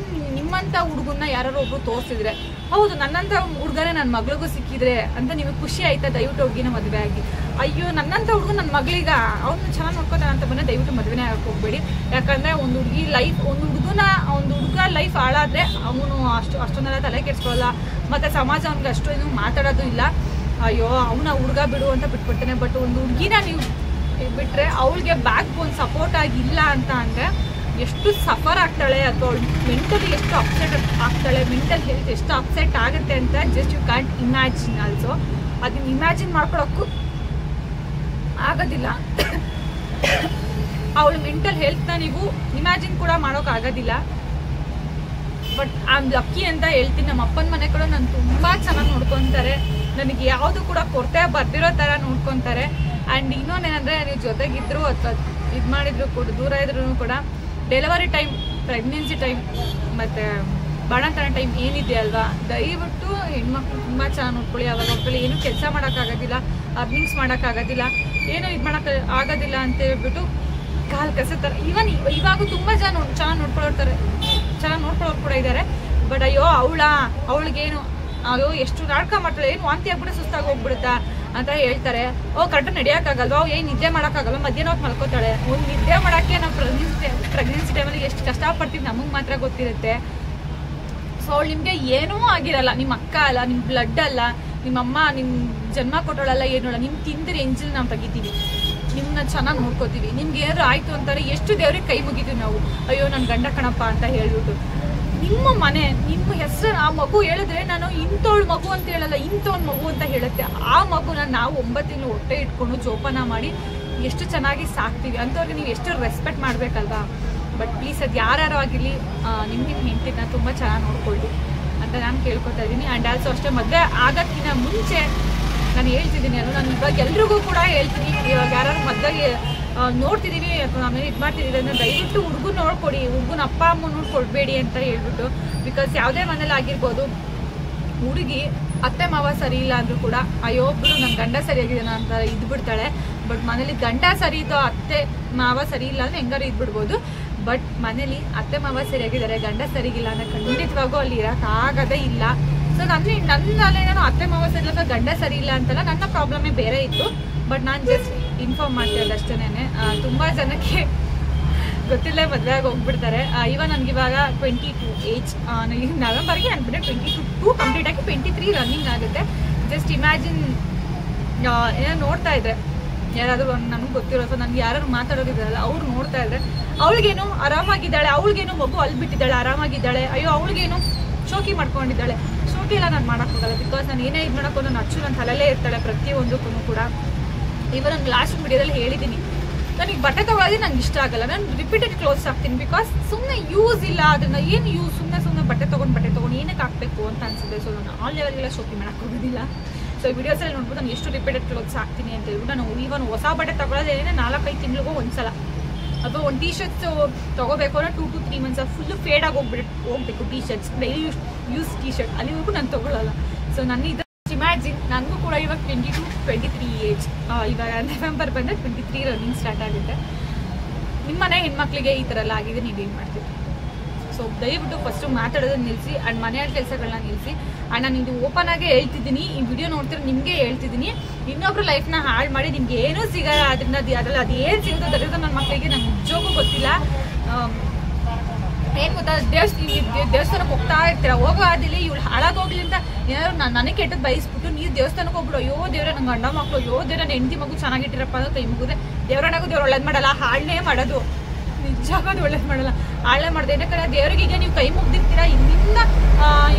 A: ನಿಮ್ಮಂಥ ಹುಡುಗನ್ನ ಯಾರು ಒಬ್ರು ತೋರಿಸಿದ್ರೆ, ಹೌದು ನನ್ನಂಥ ಹುಡುಗನೇ ನನ್ನ ಮಗಳಿಗೂ ಸಿಕ್ಕಿದ್ರೆ ಅಂತ ನಿಮಗೆ ಖುಷಿ ಆಯ್ತಾ, ದಯವಿಟ್ಟು ಹುಡುಗಿನ ಮದುವೆ ಆಗಿ. ಅಯ್ಯೋ ನನ್ನಂಥ ಹುಡುಗ ನನ್ನ ಮಗಳಿಗೆ ಅವ್ರನ್ನ ಚೆನ್ನಾಗಿ ನೋಡ್ಕೋತಾನೆ ಅಂತ ಬಂದರೆ ದಯವಿಟ್ಟು ಮದುವೆನೇ ಆಗಕ್ಕೆ ಹೋಗ್ಬೇಡಿ. ಯಾಕಂದರೆ ಒಂದು ಹುಡುಗಿ ಲೈಫ್, ಒಂದು ಹುಡುಗ ಲೈಫ್ ಹಾಳಾದರೆ ಅವನು ಅಷ್ಟೊಂದೆಲ್ಲ ತಲೆ ಕೆಡ್ಸ್ಕೊಳ್ಳಲ್ಲ. ಮತ್ತು ಸಮಾಜ ಅವ್ನಿಗೆ ಅಷ್ಟೊಂದು ಮಾತಾಡೋದು ಇಲ್ಲ. ಅಯ್ಯೋ ಅವನ ಹುಡುಗ ಬಿಡು ಅಂತ ಬಿಟ್ಬಿಡ್ತಾನೆ. ಬಟ್ ಒಂದು ಹುಡುಗಿನ ನೀವು ಬಿಟ್ಟರೆ ಅವಳಿಗೆ ಬ್ಯಾಕ್ ಬೋನ್ ಸಪೋರ್ಟ್ ಆಗಿಲ್ಲ ಅಂತ ಅಂದರೆ ಎಷ್ಟು ಸಫರ್ ಆಗ್ತಾಳೆ, ಅಥವಾ ಮೆಂಟಲಿ ಎಷ್ಟು ಅಪ್ಸೆಟ್ ಆಗ್ತಾಳೆ, ಮೆಂಟಲ್ ಹೆಲ್ತ್ ಎಷ್ಟು ಅಪ್ಸೆಟ್ ಆಗುತ್ತೆ ಅಂತ just you can't imagine. Also ಅದನ್ನ ಇಮ್ಯಾಜಿನ್ ಮಾಡ್ಕೊಳಕ್ಕೂ ಆಗೋದಿಲ್ಲ. ಅವಳ ಮೆಂಟಲ್ ಹೆಲ್ತ್ನ ನೀವು ಇಮ್ಯಾಜಿನ್ ಕೂಡ ಮಾಡೋಕ್ಕಾಗೋದಿಲ್ಲ. ಬಟ್ ಐ ಆಮ್ ಲಕ್ಕಿ ಅಂತ ಹೇಳ್ತೀನಿ. ನಮ್ಮ ಅಪ್ಪನ ಮನೆ ಕೂಡ ನಾನು ತುಂಬ ಚೆನ್ನಾಗಿ ನೋಡ್ಕೊತಾರೆ, ನನಗೆ ಯಾವುದು ಕೂಡ ಕೊರತೆ ಬರ್ದಿರೋ ಥರ ನೋಡ್ಕೊತಾರೆ. ಆ್ಯಂಡ್ ಇನ್ನೊಂದೇನೆಂದರೆ, ನೀವು ಜೊತೆಗಿದ್ರು ಅಥವಾ ಇದು ಮಾಡಿದ್ರು ಕೂಡ, ದೂರ ಇದ್ರೂ ಕೂಡ ಡೆಲಿವರಿ ಟೈಮ್, ಪ್ರೆಗ್ನೆನ್ಸಿ ಟೈಮ್ ಮತ್ತು ಬಾಣಂತನ ಟೈಮ್ ಏನಿದೆ ಅಲ್ವಾ, ದಯವಿಟ್ಟು ಹೆಣ್ಮಕ್ಳು ತುಂಬ ಚೆನ್ನಾಗಿ ನೋಡ್ಕೊಳ್ಳಿ. ಅವಾಗ ಮಕ್ಕಳು ಏನೂ ಕೆಲಸ ಮಾಡೋಕ್ಕಾಗೋದಿಲ್ಲ, ಅರ್ನಿಂಗ್ಸ್ ಮಾಡೋಕ್ಕಾಗೋದಿಲ್ಲ, ಏನೋ ಇದು ಮಾಡಕ್ಕೆ ಆಗೋದಿಲ್ಲ ಅಂತ ಹೇಳ್ಬಿಟ್ಟು ಕಾಲು ಕಸತಾರೆ. ಇವಾಗ ತುಂಬಾ ಜನ ಚೆನ್ನಾಗಿ ನೋಡ್ಕೊಳ್ಳೋರು ಕೂಡ ಇದ್ದಾರೆ. ಬಟ್ ಅಯ್ಯೋ ಅವಳಿಗೇನು ಅಯ್ಯೋ ಎಷ್ಟು ನಾಟಕ ಮಾಡ್ತಾಳೆ, ಏನು ವಾಂತಿ ಆಗ್ಬಿಟ್ಟು ಸುಸ್ತಾಗಿ ಹೋಗ್ಬಿಡುತ್ತಾ ಅಂತ ಹೇಳ್ತಾರೆ. ಕರೆಕ್ಟ್ ನಡೆಯೋಕ್ಕಾಗಲ್ವಾ, ಏನು ನಿದ್ದೆ ಮಾಡೋಕ್ಕಾಗಲ್ಲ, ಮಧ್ಯಾಹ್ನ ಹೊತ್ತು ಮಲ್ಕೋತಾಳೆ. ಒಂದು ನಿದ್ದೆ ಮಾಡೋಕ್ಕೆ ನಾವು ಪ್ರೆಗ್ನೆನ್ಸಿ ಟೈಮಲ್ಲಿ ಎಷ್ಟು ಕಷ್ಟಪಡ್ತೀವಿ ನಮಗೆ ಮಾತ್ರ ಗೊತ್ತಿರುತ್ತೆ. ಸೊ ಅವಳು ನಿಮಗೆ ಏನೂ ಆಗಿರಲ್ಲ, ನಿಮ್ಮ ಅಕ್ಕ ಅಲ್ಲ, ನಿಮ್ಮ ಬ್ಲಡ್ ಅಲ್ಲ, ನಿಮ್ಮಮ್ಮ ನಿಮ್ಮ ಜನ್ಮ ಕೊಟ್ಟೋಳಲ್ಲ, ಏನೋಲ್ಲ. ನಿಮ್ಮ ತಿಂದ್ರೆ ಎಂಜಿಲ್ ನಾವು ತೆಗಿತೀವಿ, ನಿಮ್ಮನ್ನ ಚೆನ್ನಾಗಿ ನೋಡ್ಕೋತೀವಿ. ನಿಮ್ಗೆ ಏನಾದ್ರು ಆಯಿತು ಅಂತಾರೆ ಎಷ್ಟು ದೇವ್ರಿಗೆ ಕೈ ಮುಗಿತೀವಿ ನಾವು, ಅಯ್ಯೋ ನನ್ನ ಗಂಡ ಕಣಪ್ಪ ಅಂತ ಹೇಳ್ಬಿಟ್ಟು. ನಿಮ್ಮ ಮನೆ, ನಿಮ್ಮ ಹೆಸರು ಆ ಮಗು ಹೇಳಿದ್ರೆ ನಾನು ಇಂಥವಳು ಮಗು ಅಂತ ಹೇಳಲ್ಲ, ಇಂಥವ್ನ ಮಗು ಅಂತ ಹೇಳುತ್ತೆ. ಆ ಮಗುನ ನಾವು 9 ತಿಂಗಳು ಹೊಟ್ಟೆ ಇಟ್ಕೊಂಡು ಜೋಪಾನ ಮಾಡಿ ಎಷ್ಟು ಚೆನ್ನಾಗಿ ಸಾಕ್ತೀವಿ. ಅಂಥವ್ರಿಗೆ ನೀವು ಎಷ್ಟು ರೆಸ್ಪೆಕ್ಟ್ ಮಾಡಬೇಕಲ್ವಾ. ಬಟ್ ಪ್ಲೀಸ್ ಅದು ಯಾರು ಆಗಿರಲಿ ನಿಮ್ಮ ಹೆಂಡತಿನ ತುಂಬ ಚೆನ್ನಾಗಿ ನೋಡ್ಕೊಳ್ಳಿ ಅಂತ ನಾನು ಕೇಳ್ಕೊತಾ ಇದ್ದೀನಿ. ಆ್ಯಂಡ್ ಆಲ್ಸೋ ಅಷ್ಟೇ, ಮದುವೆ ಆಗೋಕ್ಕಿಂತ ಮುಂಚೆ ನಾನು ಹೇಳ್ತಿದ್ದೀನಿ, ನಾನು ಇವಾಗ ಎಲ್ರಿಗೂ ಕೂಡ ಹೇಳ್ತೀನಿ, ಇವಾಗ ಯಾರು ಮದುವೆಗೆ ನೋಡ್ತಿದ್ದೀವಿ ಅಥವಾ ಆಮೇಲೆ ಇದು ಮಾಡ್ತಿದ್ದೀವಿ ಅಂದರೆ ದಯವಿಟ್ಟು ಹುಡುಗನ ನೋಡ್ಕೊಡಿ, ಹುಡುಗನ ಅಪ್ಪ ಅಮ್ಮ ನೋಡ್ಕೊಡ್ಬೇಡಿ ಅಂತ ಹೇಳ್ಬಿಟ್ಟು. ಬಿಕಾಸ್ ಯಾವುದೇ ಮನೇಲಿ ಆಗಿರ್ಬೋದು, ಹುಡುಗಿ ಅತ್ತೆ ಮಾವ ಸರಿ ಇಲ್ಲ ಅಂದರೂ ಕೂಡ ಅಯ್ಯೋ ಒಬ್ಬರು ನನ್ನ ಗಂಡ ಸರಿಯಾಗಿದ್ದಾನ ಅಂತ ಇದ್ಬಿಡ್ತಾಳೆ. ಬಟ್ ಮನೇಲಿ ಗಂಡ ಸರಿ ಇದ್ದೋ ಅತ್ತೆ ಮಾವ ಸರಿ ಇಲ್ಲ ಅಂದರೆ ಹೆಂಗಾರು ಇದ್ಬಿಡ್ಬೋದು. ಬಟ್ ಮನೇಲಿ ಅತ್ತೆ ಮಾವ ಸರಿಯಾಗಿದ್ದಾರೆ, ಗಂಡ ಸರಿಗಿಲ್ಲ ಅಂದರೆ ಖಂಡಿತವಾಗೂ ಅಲ್ಲಿ ಇರೋಕ್ಕಾಗೋದೇ ಇಲ್ಲ. ಸೊ ನನ್ನಲ್ಲೇ ನಾನು ಅತ್ತೆ ಮಾವ ಸರಿ ಇಲ್ಲ, ಗಂಡ ಸರಿ ಇಲ್ಲ ಅಂತಲ್ಲ, ನನ್ನ ಪ್ರಾಬ್ಲಮ್ಮೇ ಬೇರೆ ಇತ್ತು. ಬಟ್ ನಾನು ಜಸ್ಟ್ ಇನ್ಫಾರ್ಮ್ ಮಾಡ್ತಿರೋದು ಅಷ್ಟೇನೆ. ತುಂಬ ಜನಕ್ಕೆ ಗೊತ್ತಿಲ್ಲ, ಮದುವೆ ಆಗಿ ಹೋಗ್ಬಿಡ್ತಾರೆ. ನನಗಿವಾಗ 22 ಏಜ್, ನವೆಂಬರ್ಗೆ ಅಂದ್ಬಿಟ್ಟೆ 22 ಕಂಪ್ಲೀಟ್ ಆಗಿ 23 ರನ್ನಿಂಗ್ ಆಗುತ್ತೆ. ಜಸ್ಟ್ ಇಮ್ಯಾಜಿನ್, ಏನೋ ನೋಡ್ತಾ ಇದ್ರೆ ಯಾರಾದರೂ ನನಗೆ ಗೊತ್ತಿರೋ ಅಥವಾ ನನಗೆ ಯಾರು ಮಾತಾಡೋದಿದ್ದಾರಲ್ಲ ಅವ್ರು ನೋಡ್ತಾ ಇದ್ರೆ, ಅವಳಿಗೇನು ಆರಾಮಾಗಿದ್ದಾಳೆ, ಅವಳಿಗೇನು ಮಗು ಅಲ್ಲಿ ಬಿಟ್ಟಿದ್ದಾಳೆ ಆರಾಮಾಗಿದ್ದಾಳೆ, ಅಯ್ಯೋ ಅವಳಿಗೇನು ಶೋಕಿ ಮಾಡ್ಕೊಂಡಿದ್ದಾಳೆ. ಶೋಕಿ ಎಲ್ಲ ನಾನು ಮಾಡೋಕ್ಕೋಗಲ್ಲ. ಬಿಕಾಸ್ ನಾನು ಏನೇ ಇದು ಮಾಡೋಕ್ಕೂ ನನ್ನ ಅಚ್ಚು ನನ್ನ ತಲೆಯಲ್ಲೇ ಇರ್ತಾಳೆ ಪ್ರತಿಯೊಂದಕ್ಕೂ ಕೂಡ. ಇವಾಗ ನಾನು ಲಾಸ್ಟ್ ವಿಡಿಯೋದಲ್ಲಿ ಹೇಳಿದ್ದೀನಿ, ನನಗೆ ಬಟ್ಟೆ ತೊಗೊಳೋದೇ ನಂಗೆ ಇಷ್ಟ ಆಗಲ್ಲ, ನಾನು ರಿಪೀಟೆಡ್ ಕ್ಲೋತ್ಸ್ ಹಾಕ್ತೀನಿ. ಬಿಕಾಸ್ ಸುಮ್ಮನೆ ಯೂಸ್ ಇಲ್ಲ, ಅದನ್ನ ಏನು ಯೂಸ್, ಸುಮ್ಮನೆ ಬಟ್ಟೆ ತೊಗೊಂಡು ಏನಕ್ಕೆ ಹಾಕಬೇಕು ಅಂತ ಅನ್ಸುತ್ತೆ. ಸೊ ನಾನು ಆಲ್ ಲೆವೆಲ್ಗೆಲ್ಲ ಶೋಕಿ ಮಾಡೋಕ್ಕೋಗೋದಿಲ್ಲ. ಸೊ ವಿಡಿಯೋಸಲ್ಲಿ ನೋಡ್ಬೋದು ನಾನು ಎಷ್ಟು ರಿಪೀಟೆಡ್ ಕ್ಲೋತ್ಸ್ ಹಾಕ್ತೀನಿ ಅಂತ ಹೇಳ್ಬಿಟ್ಟು. ನಾನು ಈವನ್ ಹೊಸ ಬಟ್ಟೆ ತೊಗೊಳೋದೇನೆ 4-5 ತಿಂಗಳಿಗೂ ಒಂದ್ಸಲ, ಅಥವಾ ಒಂದು ಟೀ ಶರ್ಟ್ಸ್ ತೊಗೋಬೇಕು ಅಂದ್ರೆ 2 to 3 months ಫುಲ್ಲು ಫೇಡಾಗಿ ಹೋಗ್ಬೇಕು T shirts, daily use T shirt, ಅಲ್ಲಿವರೆಗೂ ನಾನು ತೊಗೊಳ್ಳಲ್ಲ. ಸೊ ನನ್ನ ಇದು ಇಮ್ಯಾಜಿನ್, ನನಗೂ ಕೂಡ ಇವಾಗ 22-23 ಏಜ್, ಇವಾಗ ನವೆಂಬರ್ ಬಂದರೆ 23 ರನ್ನಿಂಗ್ ಸ್ಟಾರ್ಟ್ ಆಗುತ್ತೆ. ನಿಮ್ಮನೆ ಹೆಣ್ಮಕ್ಳಿಗೆ ಈ ಥರ ಎಲ್ಲ ಆಗಿದೆ, ನೀವೇನು ಮಾಡ್ತೀವಿ? ಸೊ ದಯವಿಟ್ಟು ಫಸ್ಟು ಮಾತಾಡೋದನ್ನ ನಿಲ್ಲಿಸಿ, ಆ್ಯಂಡ್ ಮನೆಯ ಕೆಲಸಗಳನ್ನ ನಿಲ್ಲಿಸಿ. ಆ್ಯಂಡ್ ನಾನು ಇದು ಓಪನ್ ಆಗೇ ಹೇಳ್ತಿದ್ದೀನಿ, ಈ ವಿಡಿಯೋ ನೋಡ್ತಿರೋ ನಿಮಗೆ ಹೇಳ್ತಿದ್ದೀನಿ, ಇನ್ನೊಬ್ರು ಲೈಫ್ನ ಹಾಳು ಮಾಡಿ ನಿಮ್ಗೆ ಏನೂ ಸಿಗಲ್ಲ ಅದರಿಂದ. ಅದರಲ್ಲಿ ಅದು ಏನು ಸಿಗೋದು ಅದರಿಂದ ನನ್ನ ಮಕ್ಕಳಿಗೆ ನಂಗೆ ನಿಜವಾಗೂ ಗೊತ್ತಿಲ್ಲ. ಏನು ಗೊತ್ತಾ, ದೇವಸ್ಥಾನಕ್ಕೆ ಹೋಗ್ತಾ ಇರ್ತೀರ, ಹೋಗೋ ಆದಿಲ್ಲ ಇವಳು ಹಾಳಾಗೋಗ್ಲಿ ಅಂತ ಏನಾದ್ರು ನನಗೆ ಕೆಟ್ಟದ್ದು ಬಯಸ್ಬಿಟ್ಟು ನೀವು ದೇವಸ್ಥಾನಕ್ಕೆ ಹೋಗ್ಬಿಡು, ಅಯ್ಯೋ ದೇವ್ರೆ ನಂಗೆ ಗಂಡ ಮಕ್ಕಳು, ಅಯ್ಯೋ ದೇವ್ರೆ ನನ್ನ ಹೆಂಡತಿ ಮಗು ಚೆನ್ನಾಗಿಟ್ಟಿರಪ್ಪ ಅಂತ ಕೈ ಮುಗಿದ್ರೆ ದೇವ್ರನಾಗೂ ದೇವ್ರು ಒಳ್ಳೇದು ಮಾಡಲ್ಲ, ಹಾಳನೇ ಮಾಡೋದು. ನಿಜವಾಗೋದು ಒಳ್ಳೇದು ಮಾಡಲ್ಲ, ಹಾಳೇ ಮಾಡಿದೆ. ಯಾಕಂದರೆ ದೇವ್ರಿಗೆ ನೀವು ಕೈ ಮುಗ್ದಿರ್ತೀರಾ, ಇಲ್ಲಿಂದ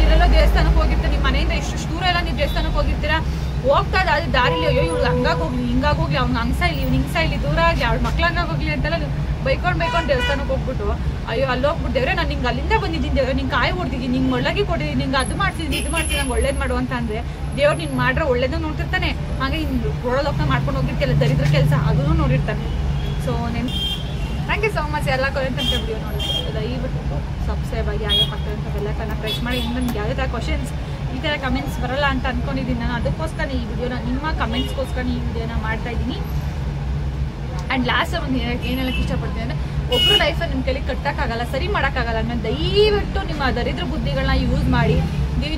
A: ಇವರೆಲ್ಲ ದೇವಸ್ಥಾನಕ್ಕೆ ಹೋಗಿರ್ತೀರ, ನಿಮ್ಮ ಮನೆಯಿಂದ ಎಷ್ಟು ದೂರ ಎಲ್ಲ ನೀವು ದೇವಸ್ಥಾನಕ್ಕೆ ಹೋಗಿರ್ತೀರಾ, ಹೋಗ್ತಾ ಅದು ದಾರಿಲಿ ಅಯ್ಯೋ ಇವಳು ಹಂಗಾಗೋಗ್ಲಿ ಹಿಂಗಾಗೋಗ್ಲಿ, ಅವ್ನು ಹಂಗ್ಸ ಇಲ್ಲಿ ಇವ್ನು ಹಿಂಗ್ಸ ಇಲ್ಲಿ ದೂರ ಆಗಲಿ, ಅವ್ಳು ಮಕ್ಳು ಹಂಗಾಗೋಗ್ಲಿ ಅಂತೆಲ್ಲ ಬೈಕೊಂಡು ದೇವಸ್ಥಾನಕ್ಕೆ ಹೋಗ್ಬಿಟ್ಟು ಅಯ್ಯೋ ಅಲ್ಲಿ ಹೋಗ್ಬಿಟ್ಟು ದೇವ್ರೆ ನಾನು ನಿಂಗೆ ಅಲ್ಲಿಂದ ಬಂದಿದ್ದೀನಿ, ದೇವ್ರೆ ನಿಂಗೆ ಕಾಯಿ ಹೊಡ್ದಿದ್ದೀನಿ, ನಿಂಗೆ ಒಳ್ಳಗೆ ಕೊಟ್ಟಿದ್ದೀನಿ, ನಿಂಗೆ ಅದು ಮಾಡ್ತಿದ್ದೀನಿ ಇದು ಮಾಡ್ತೀನಿ, ನಂಗೆ ಒಳ್ಳೇದು ಮಾಡು ಅಂತ ಅಂದರೆ ದೇವ್ರು ನೀನು ಮಾಡ್ರೆ ಒಳ್ಳೇದು ನೋಡ್ತಿರ್ತಾನೆ. ಹಾಗೆ ನೀನು ರೋಡೋದಕ್ಕೆ ಮಾಡ್ಕೊಂಡು ಹೋಗಿರ್ತಿಲ್ಲ ದರಿದ್ರ ಕೆಲಸ ಅದನ್ನು ನೋಡಿರ್ತಾನೆ. So thank you so much. ಎಲ್ಲ ಕೊರೆಂಟ್ ಅಂತ ವಿಡಿಯೋ ನೋಡಿದ್ರೆ ದಯವಿಟ್ಟು ಸಬ್ಸ್ಕ್ರೈಬ್ ಆಗಿ ಹಾಗೆ ಪಕ್ಕದಂಥ ಬೆಲ್ಲೈಕನ್ನ ಪ್ರೆಸ್ ಮಾಡಿ. ನನಗೆ ಯಾವುದೇ ಥರ ಕ್ವಶನ್ಸ್ ಈ ಥರ ಕಮೆಂಟ್ಸ್ ಬರೋಲ್ಲ ಅಂತ ಅಂದ್ಕೊಂಡಿದ್ದೀನಿ ನಾನು. ಅದಕ್ಕೋಸ್ಕರ ಈ ವಿಡಿಯೋನ, ನಿಮ್ಮ ಕಮೆಂಟ್ಸ್ಗೋಸ್ಕರ ಈ ವಿಡಿಯೋನ ಮಾಡ್ತಾಯಿದ್ದೀನಿ. ಆ್ಯಂಡ್ ಲಾಸ್ಟ್ ಒಂದು ಏನೆಲ್ಲ ಇಷ್ಟಪಡ್ತೀನಿ ಅಂದರೆ, ಒಬ್ಬರು ಲೈಫಲ್ಲಿ ನಿಮ್ಮ ಕೈಲಿ ಕಟ್ಟೋಕ್ಕಾಗಲ್ಲ, ಸರಿ ಮಾಡೋಕ್ಕಾಗಲ್ಲ ಅಂದರೆ ದಯವಿಟ್ಟು ನಿಮ್ಮ ದರಿದ್ರ ಬುದ್ಧಿಗಳನ್ನ ಯೂಸ್ ಮಾಡಿ.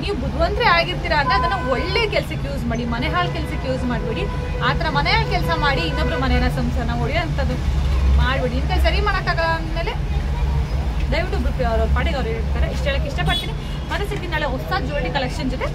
A: ನೀವು ಬುದ್ಧಿವಂತರೇ ಆಗಿರ್ತೀರಾ ಅಂದರೆ ಅದನ್ನು ಒಳ್ಳೆ ಕೆಲಸಕ್ಕೆ ಯೂಸ್ ಮಾಡಿ, ಮನೆ ಹಾಳು ಕೆಲಸಕ್ಕೆ ಯೂಸ್ ಮಾಡಿಬಿಡಿ. ಆ ಥರ ಮನೆ ಹಾಳು ಕೆಲಸ ಮಾಡಿ ಇನ್ನೊಬ್ಬರು ಮನೆಯ ಸಂಸಾರನ ಹೊಡೆಯೋಂಥದ್ದು ಮಾಡಿಬಿಡಿ. ಇಂಥ ಸರಿ ಮಾಡೋಕ್ಕಾಗಲ್ಲ ಅಂದಮೇಲೆ ದಯವಿಟ್ಟು ಒಬ್ಬರು ಅವ್ರ ಪಾಡಿಗೆ ಅವ್ರು ಇರ್ತಾರೆ. ಇಷ್ಟು ಹೇಳೋಕ್ಕೆ ಇಷ್ಟಪಡ್ತೀನಿ. ಮತ್ತೆ ಸಿಗ್ತೀನಿ ನಾಳೆ ಹೊಸ ಜ್ಯುವೆಲ್ರಿ ಕಲೆಕ್ಷನ್ ಜೊತೆ.